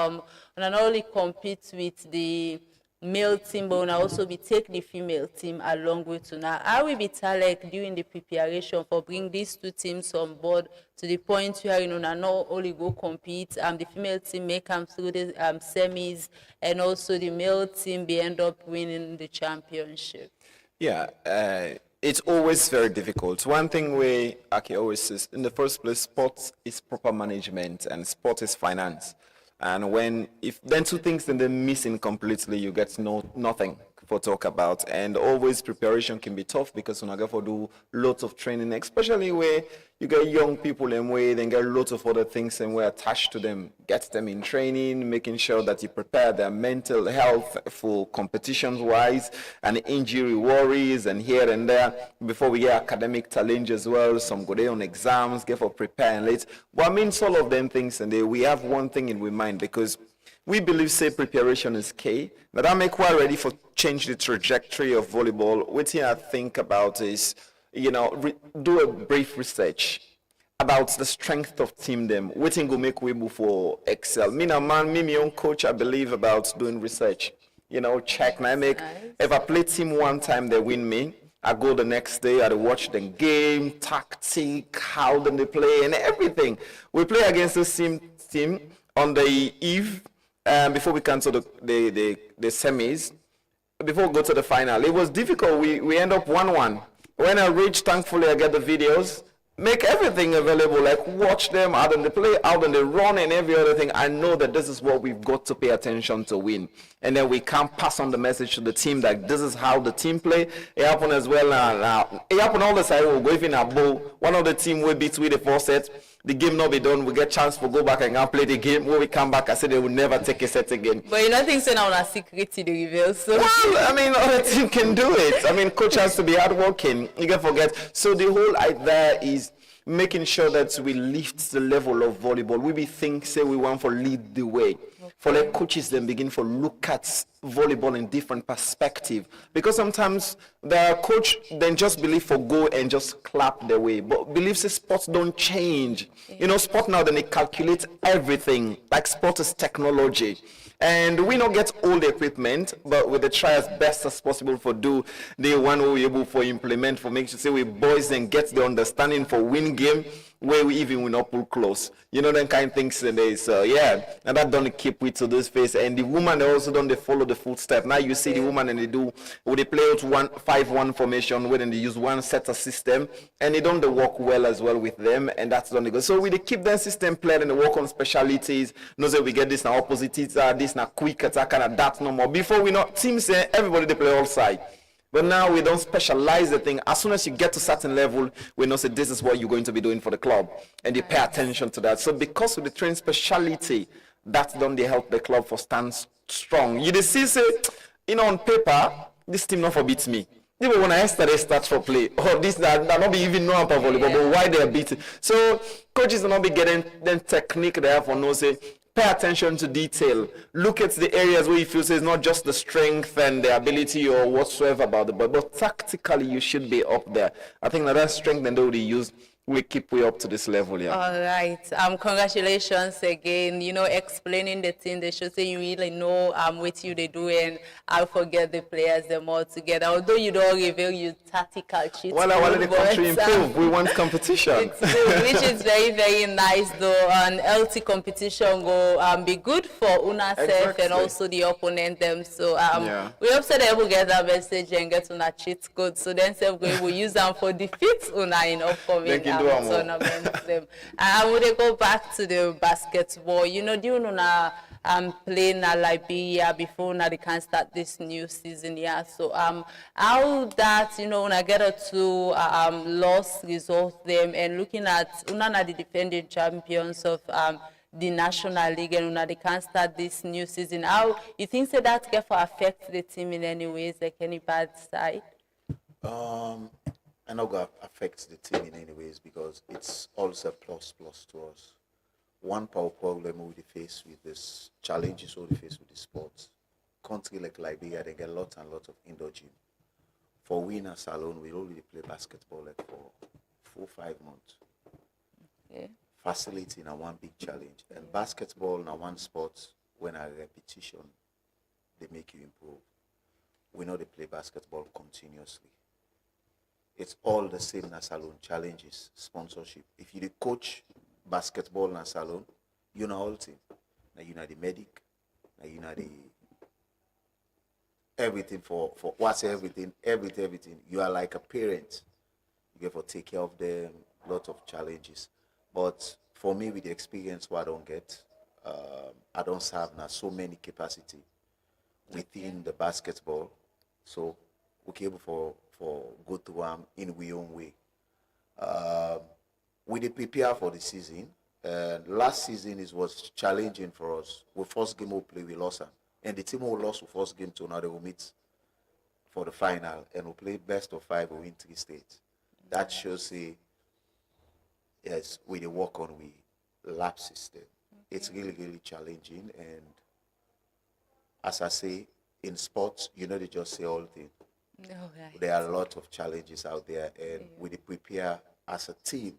not only compete with the male team, but will also be take the female team along with you. Now, how will be Talek during the preparation for bring these two teams on board to the point where not only go compete, the female team may come through the semis, and also the male team be end up winning the championship? Yeah, it's always very difficult. One thing Aki always says, in the first place, sports is proper management and sport is finance. And if then two things then they're missing completely, you get nothing for talk about. And always preparation can be tough because you have to do lots of training, especially where you get young people and where they get lots of other things and we're attached to them. Get them in training, making sure that you prepare their mental health for competitions wise and injury worries and here and there. Before we get academic challenge as well, some go there on exams, get for preparing late. But I mean, all of them things, and we have one thing in mind because we believe, say, preparation is key. But I'm quite ready for change the trajectory of volleyball. What I think about is, do a brief research about the strength of team them. What thing will make we move for excel? Me, my own coach, I believe about doing research. Check. If I play team one time, they win me. I go the next day, I watch the game, tactic, how then they play, and everything. We play against the same team on the eve. Before we cancel the semis, before we go to the final, it was difficult. We end up 1-1. When I reach, thankfully, I get the videos, make everything available, like watch them, how they play, how they run, and every other thing. I know that this is what we've got to pay attention to win. And then we can pass on the message to the team that this is how the team play. It happened as well. It happened all the time. We'll go even a bowl. One of the team will beat with the 4 sets. the game not be done, we get chance to go back and go play the game. When we come back, I say they will never take a set again. But you don't think so now on a secret to the reveal, so. Well, I mean, other team can do it. I mean, coach has to be hardworking. You can forget. So the whole idea is making sure that we lift the level of volleyball. We be think, say we want to lead the way. For the coaches then begin to look at volleyball in different perspective. Because sometimes the coach then just believe for go and just clap their way. But believes the sports don't change. You know, sport now then they calculate everything. Like sport is technology. And we not get all the equipment, but we try as best as possible for do the one we able for implement for make sure say we boys and get the understanding for win game where we even will not pull close. You know, them kind of things today. So yeah, and that don't keep with to this face. And the woman they also don't they follow the footstep. Now you see the woman and they do when they play out 1-5-1 formation when they use one setter system and they don't they work well as well with them, and that's don't they go. So we they keep that system played and they work on specialities. No say we get this now opposites this now quick attack and that no more. Before we not teams say everybody they play all side. But now we don't specialize the thing. As soon as you get to a certain level, we know say this is what you're going to be doing for the club. And they pay attention to that. So because of the train speciality, that's done they help the club for stand strong. You see say, you know, on paper, this team not forbeats me. Even when I start for play, or this that not be even know about volleyball, but why they are beating. So coaches will not be getting then technique they have for no say. Pay attention to detail. Look at the areas where you feel it's not just the strength and the ability or whatsoever about the ball, but tactically you should be up there. I think that strength and all they use will keep way up to this level, yeah. All right. Congratulations again. You know, explaining the thing, they should say you really know what you they do, and I'll forget the players them all together. Although you don't reveal your tactical cheats. Well, I wanted the country improve. We want competition. Which is very, very nice though. And LT competition go be good for Una self and also the opponent them. So we hope that they will get that message and get Una cheat code. So then we will use them for defeat Una in upcoming tournaments. I would go back to the basketball. You know, do you know playing at Liberia before now they can start this new season, yeah. So how that, you know, when I get to lost results them and looking at Una the defending champions of the National League and Una they can start this new season. How you think so that can affect the team in any ways, like any bad side? I know that affects the team in any ways because it's also a plus to us. One power problem we face with this challenges we face with the sports. Country like Liberia, they get lots and lots of indoor gym. For we in a salon, we already play basketball like for 4-5 months. Okay. Facility now one big challenge. And basketball now one sport when a repetition, they make you improve. We know they play basketball continuously. It's all the same in a salon, challenges, sponsorship. If you the coach basketball in a salon, you know all team. Now you know the medic, now you know the everything for what's everything. You are like a parent. You have to take care of them, lot of challenges. But for me, with the experience what I don't get, I don't have now so many capacity within the basketball. So we're able for go to in we own way. We did prepare for the season. Last season was challenging for us. We first game we play, we lost, and the team who lost the first game to another will meet for the final, and we play best of 5. We win 3 states. That shows yes, we work on we lap system. Okay. It's really challenging, and as I say in sports, you know they just say all things. Right. There are a lot of challenges out there, and we prepare as a team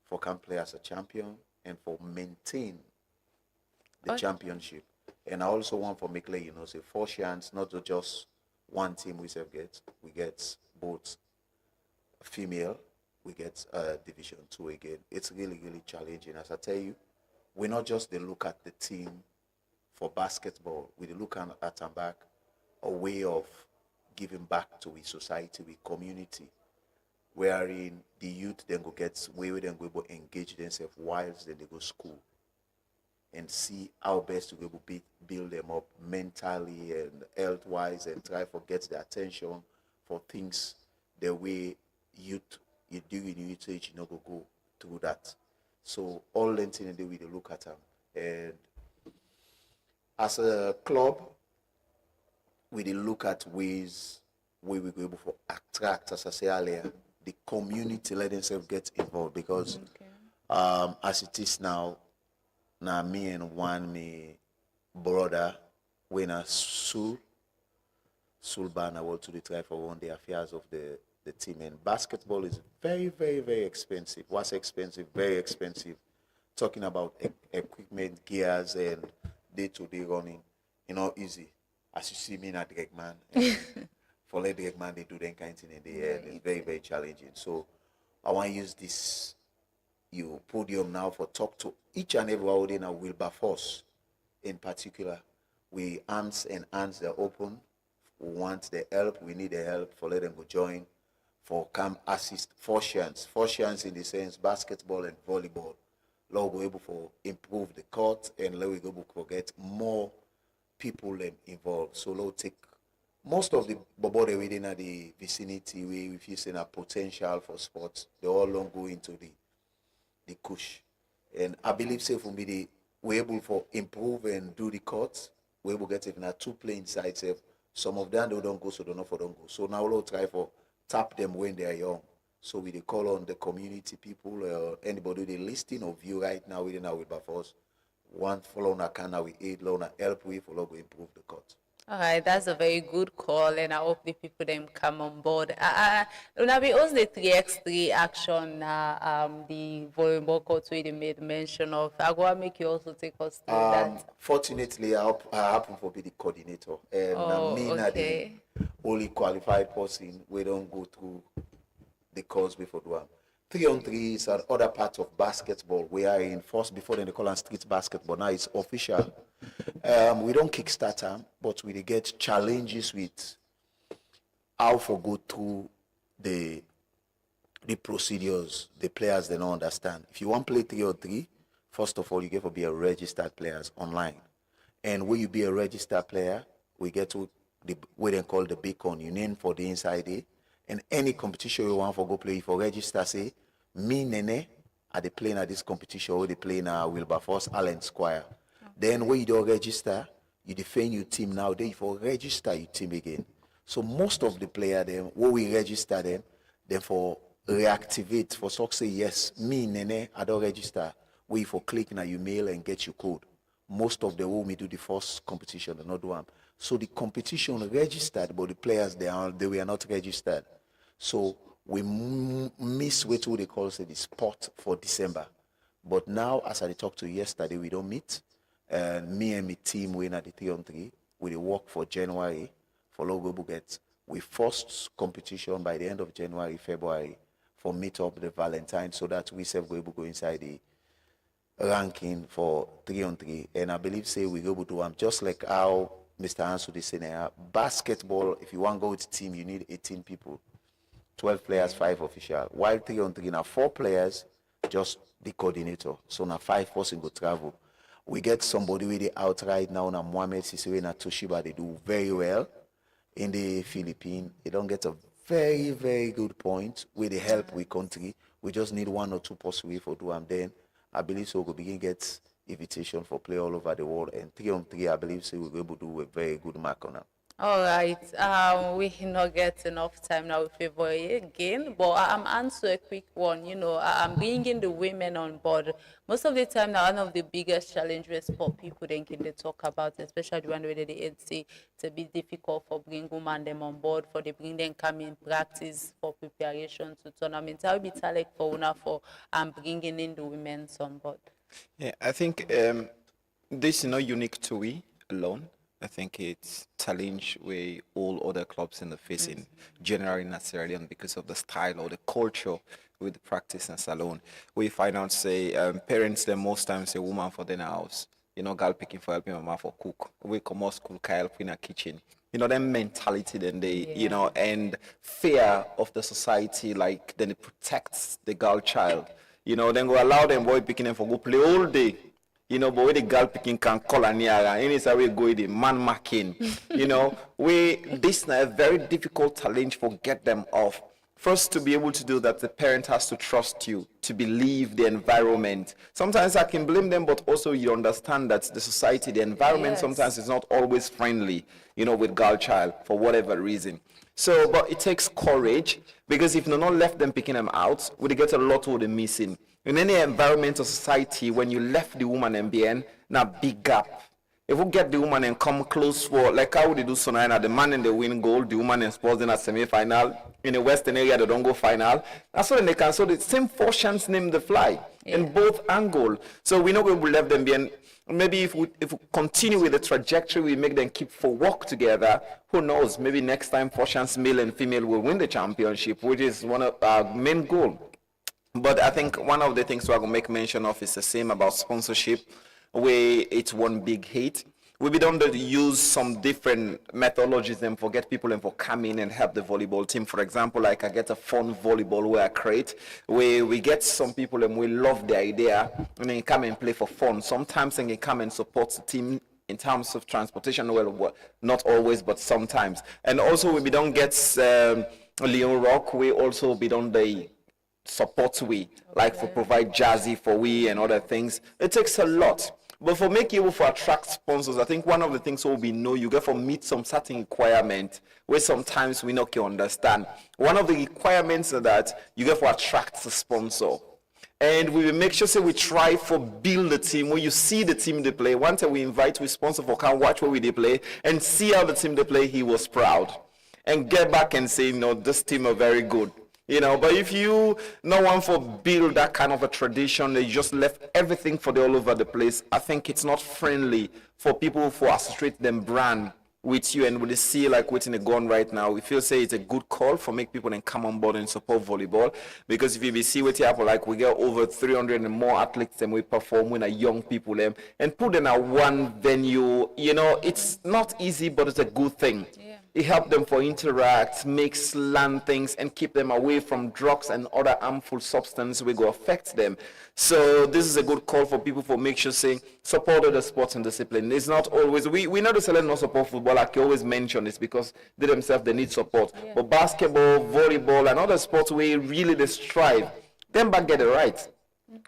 for can play as a champion and for maintain the championship. And I also want for make you know say 4 chance, not to just one team we get. We get both female, we get Division 2 again. It's really challenging. As I tell you, we're not just the look at the team for basketball. We look at and back a way of giving back to we society, we community, wherein the youth then go get way with them go engage themselves whilst then they go school and see how best to be able to build them up mentally and health-wise and try to get the attention for things the way youth you do in your age, you know, go through that. So all them things they we dey look at them. And as a club, we dey look at ways where we go able to attract, as I say earlier, the community let themselves get involved because as it is now me and me brother when a Sulban want to try for one the affairs of the team, and basketball is very, very, very expensive. What's expensive? Very expensive. Talking about equipment, gears, and day-to-day running, easy. As you see me in a direct man, for a direct man, they do that kind of thing in the air. It's very, very challenging. So I want to use this podium now for talk to each and every one in our Wilberforce in particular. We hands are open. We want the help. We need the help for let them go join. For come assist 4 chance in the sense basketball and volleyball. Now we're able to improve the court and now we're able to get more people involved. So now take most of the body within the vicinity where we feel a potential for sports. They all don't go into the kush. And I believe say for me we're able to improve and do the courts. We're able to get even 2 playing sides. Some of them they don't go, so they don't go. So now we'll try for tap them when they are young. So we call on the community people, anybody they listening or view right now within our Wilberforce. One follow on a can we aid, loan help with for go improve the court. All right, that's a very good call, and I hope the people them come on board. Now we also the 3x3 action, the volleyball court we made mention of. I go and make you also take us through that. Fortunately, I happen to be the coordinator, and me the only qualified person. We don't go through the course before doing. 3-on-3 is another part of basketball. We are in first before then they call it street basketball. Now it's official. We don't kickstart them, but we get challenges with how to go through the procedures. The players they don't understand. If you want to play 3-on-3, first of all you get to be a registered players online. And when you be a registered player, we get to the what they call the beacon. You name for the inside day. And any competition you want for go play, for register, say, me, Nene, are they playing at this competition or they playing Wilberforce, Allen Square. Okay. Then when you don't register, you defend your team now, then you for register your team again. So most of the player them, when we register them, then for reactivate, for so say, yes, me, Nene, I don't register. We for click na your mail and get your code. Most of the when we do the first competition, they not do them. So the competition registered, but the players they were not registered. So we miss what they call say the spot for December. But now, as I talked to you yesterday, we don't meet. And me and my team we in at the 3-on-3. We work for January for logo get we first competition by the end of January, February for meet up the Valentine so that we self go inside the ranking for 3-on-3. And I believe say we go able to just like how Mr. Ansu is saying basketball, if you want to go with team, you need 18 people. 12 players, 5 official. While 3-on-3 now 4 players, just the coordinator. So now 5 person go travel. We get somebody with the out right now, now Mohamed Sisiwe and Toshiba, they do very well in the Philippines. They don't get a very, very good point with the help with country. We just need 1 or 2 possibly for do and then I believe so we'll begin get invitation for play all over the world, and 3-on-3 I believe so we'll be able to do a very good mark on that. All right, we not get enough time now with favor again, but I'm answer a quick one. I'm bringing the women on board. Most of the time now, one of the biggest challenges for people then can they talk about, especially when they say it's a bit difficult for bring women them on board, for they bring them come in practice for preparation to tournaments. How be like for una for bringing in the women on board? Yeah, I think this is not unique to we alone. I think it's challenge where all other clubs in the facing generally necessarily and because of the style or the culture with the practice and salon. We find out say parents them most times say woman for dinner house. Girl picking for helping mama for cook. We come out school can help in a kitchen. Them mentality then they and fear of the society, like then it protects the girl child. Then go allow them boy picking them for go play all day. But where the girl picking can call a near and it's a way go the man marking. This is a very difficult challenge for get them off. First, to be able to do that, the parent has to trust you, to believe the environment. Sometimes I can blame them, but also you understand that the society, the environment sometimes is not always friendly, with girl child for whatever reason. So, but it takes courage, because if you're not left them picking them out, we get a lot of the missing. In any environment or society, when you left the woman and BN, now big gap. If we get the woman and come close for, like how they do Sonina, the man in the win gold, the woman in sports in a semi-final, in the Western area, they don't go final. That's what they can. So the same 4 chance name the fly in both angle. So we know we will let them be. And maybe if we continue with the trajectory, we make them keep for work together. Who knows? Maybe next time 4 chance male and female will win the championship, which is one of our main goal. But I think one of the things we're going to make mention of is the same about sponsorship, where it's one big hit. We be done to use some different methodologies and for get people and for come in and help the volleyball team. For example, like I get a fun volleyball where I create, where we get some people and we love the idea and then come and play for fun. Sometimes they can come and support the team in terms of transportation. Well, not always, but sometimes. And also we be done get Leon Rock, we also be done the support we, like for provide jazzy for we and other things. It takes a lot. But for making able to attract sponsors, I think one of the things will be you get to meet some certain requirement where sometimes we not can understand. One of the requirements is that you get to attract a sponsor. And we will make sure we try for build the team. When you see the team they play, one time we invite we sponsor for can watch where we they play and see how the team they play, he was proud. And get back and say, this team are very good. But if you no one for build that kind of a tradition, they just left everything for the all over the place. I think it's not friendly for people who associate them brand with you and with see like waiting a gun right now. We feel say it's a good call for make people then come on board and support volleyball, because if you see what happen, like we get over 300 and more athletes and we perform with young people them and put them at one venue. It's not easy, but it's a good thing. It helps them for interact, mix, learn things, and keep them away from drugs and other harmful substances which will affect them. So this is a good call for people for make sure saying support the sports and discipline. It's not always, we know the select not support football, like you always mention, it's because they themselves, they need support. But basketball, volleyball, and other sports where really they strive, them back get it right.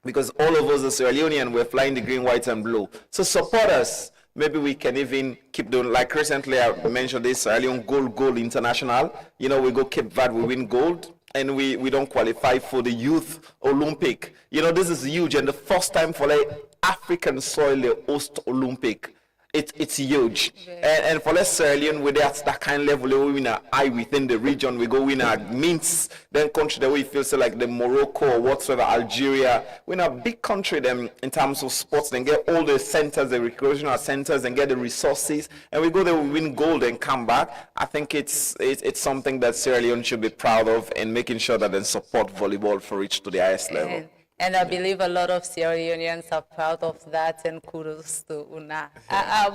Because all of us as Sierra Leonean, we're flying the green, white, and blue. So support us. Maybe we can even keep doing, like recently I mentioned this, Sierra Leone gold international. We go Cape Verde, we win gold, and we don't qualify for the youth Olympic. This is huge, and the first time for like African soil host Olympic. It's huge. And for less Sierra Leone, we're at that kind of level, we win a eye within the region, we go win a mints, then country that we feel so like the Morocco or whatsoever, Algeria. We're in a big country then in terms of sports, then get all the centers, the recreational centers, and get the resources, and we go there, we win gold and come back. I think it's something that Sierra Leone should be proud of, and making sure that they support volleyball for reach to the highest level. And I believe a lot of Sierra Leoneans are proud of that, and kudos to Una.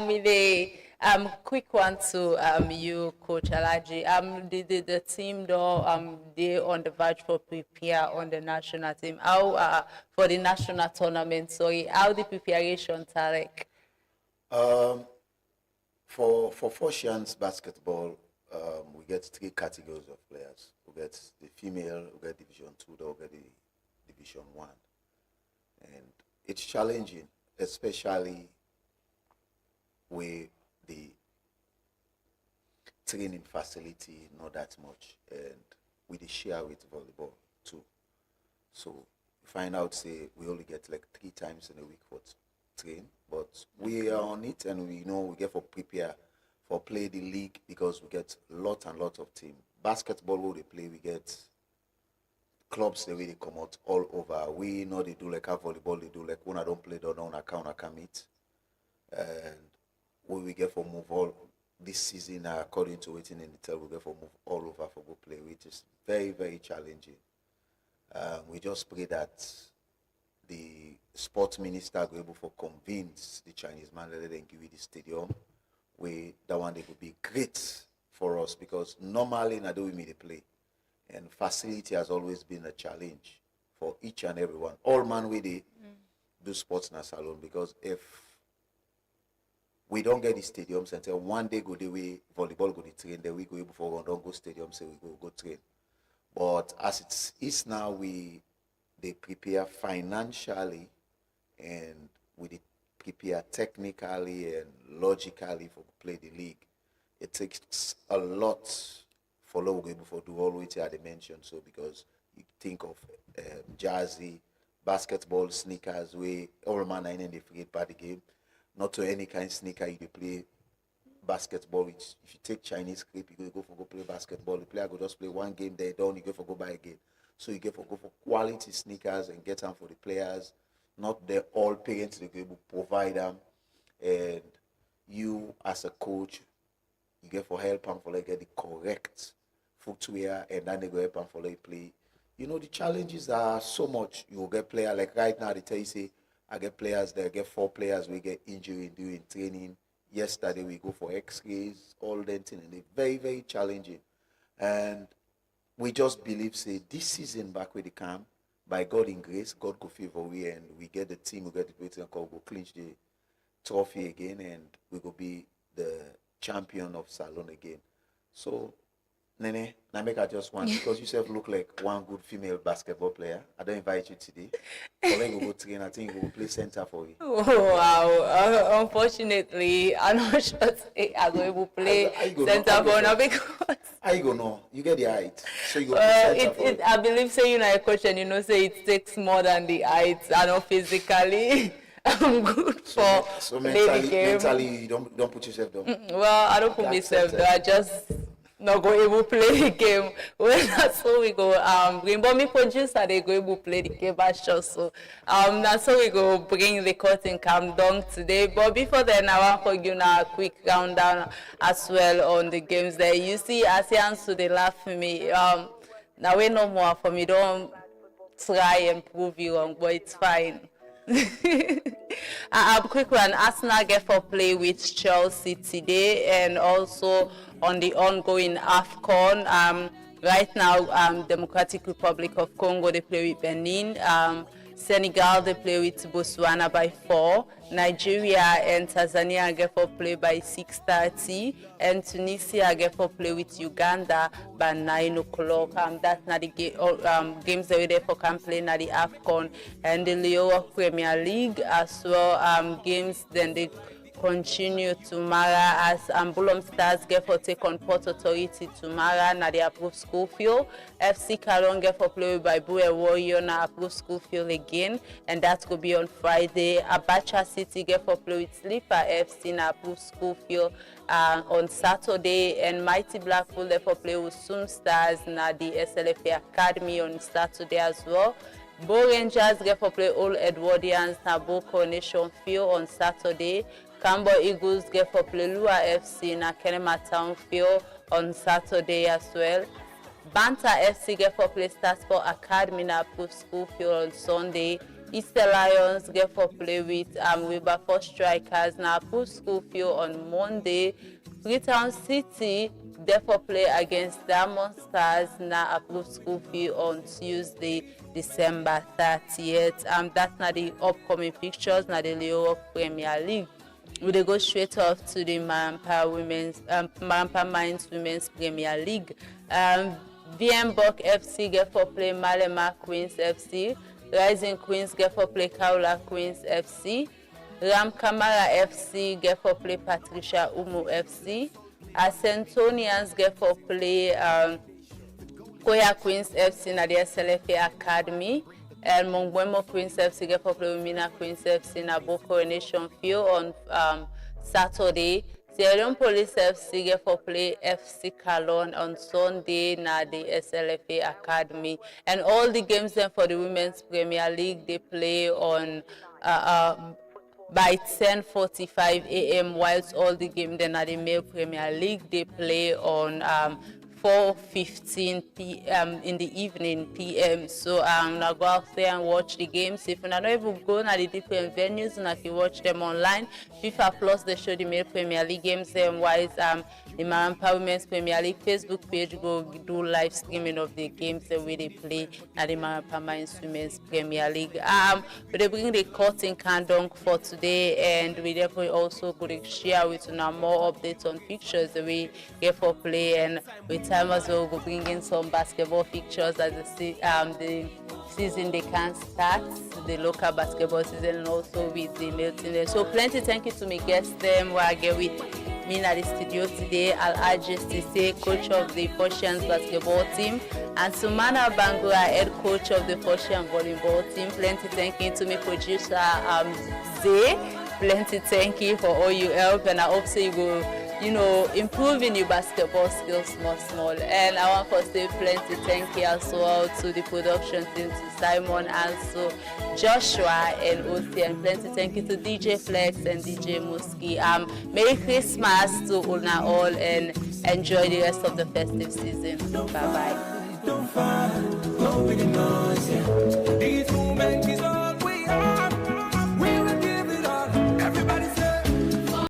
With a quick one to you, Coach Alaji. The team, though, they on the verge for prepare on the national team. How for the national tournament? Sorry, how the preparation, Tarek? For 4 chance basketball, we get 3 categories of players. We get the female, we get Division 2, we get the Division 1, and it's challenging, especially with the training facility not that much, and we share with volleyball too. So you find out say we only get like 3 times in a week for train, but we are on it, and we know we get for prepare for play the league, because we get lot and lot of team. Basketball where they play, we get clubs the way they come out all over. We know they do like a volleyball, they do like when I don't play, don't on account, I can meet. And what we get for move all this season, according to waiting in the tell, we get for move all over for go play, which is very, very challenging. We just pray that the sports minister go able to convince the Chinese man that they give you the stadium, where that one they could be great for us, because normally na do we meet the play. And facility has always been a challenge for each and everyone. All man we they do sports in a salon, because if we don't get the stadiums until one day go the way volleyball go the train, then we go before we don't go stadium, so we go train. But as it is now, they prepare financially and we dey prepare technically and logically for play the league. It takes a lot for Logo before do all which I mentioned. So because you think of jersey, basketball, sneakers, where all man in the free party game, not to any kind of sneaker you dey play basketball. Which if you take Chinese script, you go play basketball. The player go just play one game, they done. You go buy again. So you go for quality sneakers and get them for the players. Not the all parents they go provide them, and you as a coach, you get for help them for like get the correct footwear, and then they go help them for like play. You know the challenges are so much. You will get player like right now they tell you say I get players there, get 4 players we get injury during training. Yesterday we go for X-rays, all that thing, and they're very, very challenging. And we just believe say this season back with the camp, by God in grace, God go favor we, and we get the team, we get the great call, go clinch the trophy again, and we go be the champion of Salon again. So Nene, now make I just want, because you self look like one good female basketball player. I don't invite you today. But then go train, I think we will play center for you. Oh, wow. Unfortunately, I'm not sure I'm going to play center for now because... How you go know? You get the height. So you go play center for I believe say you know a coach and you know say it takes more than the height. I know physically I'm good for so play the game. mentally you don't put yourself down. Well, I don't put myself down. I just not go able to play the game. Well, that's how we go bring. But me producer they go able to play the game as sure. So that's how we go bring the curtain calm down today. But before then, I want to give you a quick rundown as well on the games there. You see ASEAN to the laugh for me. Now we no more for me. Don't try and prove you wrong, but it's fine. A quick one. Arsenal get for play with Chelsea today, and also on the ongoing AFCON. Right now, Democratic Republic of Congo they play with Benin. Senegal they play with Botswana by 4. Nigeria and Tanzania get for play by 6:30, and Tunisia get for play with Uganda by 9 o'clock. That's not the games that we there for can play na the AFCON and the Leo Premier League as well. Games then they continue tomorrow as Bulom Stars get for take on Port Authority tomorrow na the approved school field. FC Kalon get for play by Bue Warrior na approved school field again, and that could be on Friday. Abacha City get for play with Sleeper FC na approved school field on Saturday, and Mighty Blackpool get for play with Sum Stars na the SLFA Academy on Saturday as well. Bo Rangers get for play Old Edwardians na Bo Coronation Field on Saturday. Cambo Eagles get for play Lua FC na Kenema Town Field on Saturday as well. Banta FC get for play Star Sport Academy na approved school field on Sunday. Easter Lions get for play with Wilberforce Strikers na approved school field on Monday. Freetown City therefore play against Diamond Stars na approved school field on Tuesday, December 30th. That's not the upcoming fixtures na the Leo Premier League. We will go straight off to the Marampa Mines Women's Premier League. VM Buck FC get for play Malema Queens FC. Rising Queens get for play Kaula Queens FC. Ram Kamara FC get for play Patricia Umu FC. Asentonians get for play Koya Queens FC na the SLFA Academy. And Mongwemo Queens FC get for play Mina Queens FC na Bo Coronation Field on Saturday. Sierra Leone Police FC get for play FC Kalon on Sunday na the SLFA Academy. And all the games then for the Women's Premier League they play on by 10:45 a.m. whilst all the games then at the Male Premier League they play on 4:15 p.m. in the evening p.m. So now go out there and watch the games. If you're not able to go to the different venues, and if you watch them online, FIFA Plus they show the Male Premier League games. Then while the Marampa Women's Premier League Facebook page go do live streaming of the games the way they play at the Marampa Mines Women's Premier League. But they bring the curtain countdown for today, and we definitely also could share with you now more updates on fixtures that we get for play and with time as well, we'll bring in some basketball fixtures as the season they can start, the local basketball season, and also with the male team. So plenty thank you to my guests them who are here with me at the studio today. I'll just say coach of the Phocians basketball team, and Sumana Bangura, head coach of the Phocian volleyball team. Plenty thank you to my producer Zay. Plenty thank you for all your help, and I hope so you will, improving your basketball skills small. And I want to say plenty thank you as well to the production team, to Simon, also Joshua and Othia, and plenty thank you to DJ Flex and DJ Muski. Merry Christmas to Una all, and enjoy the rest of the festive season. Bye bye.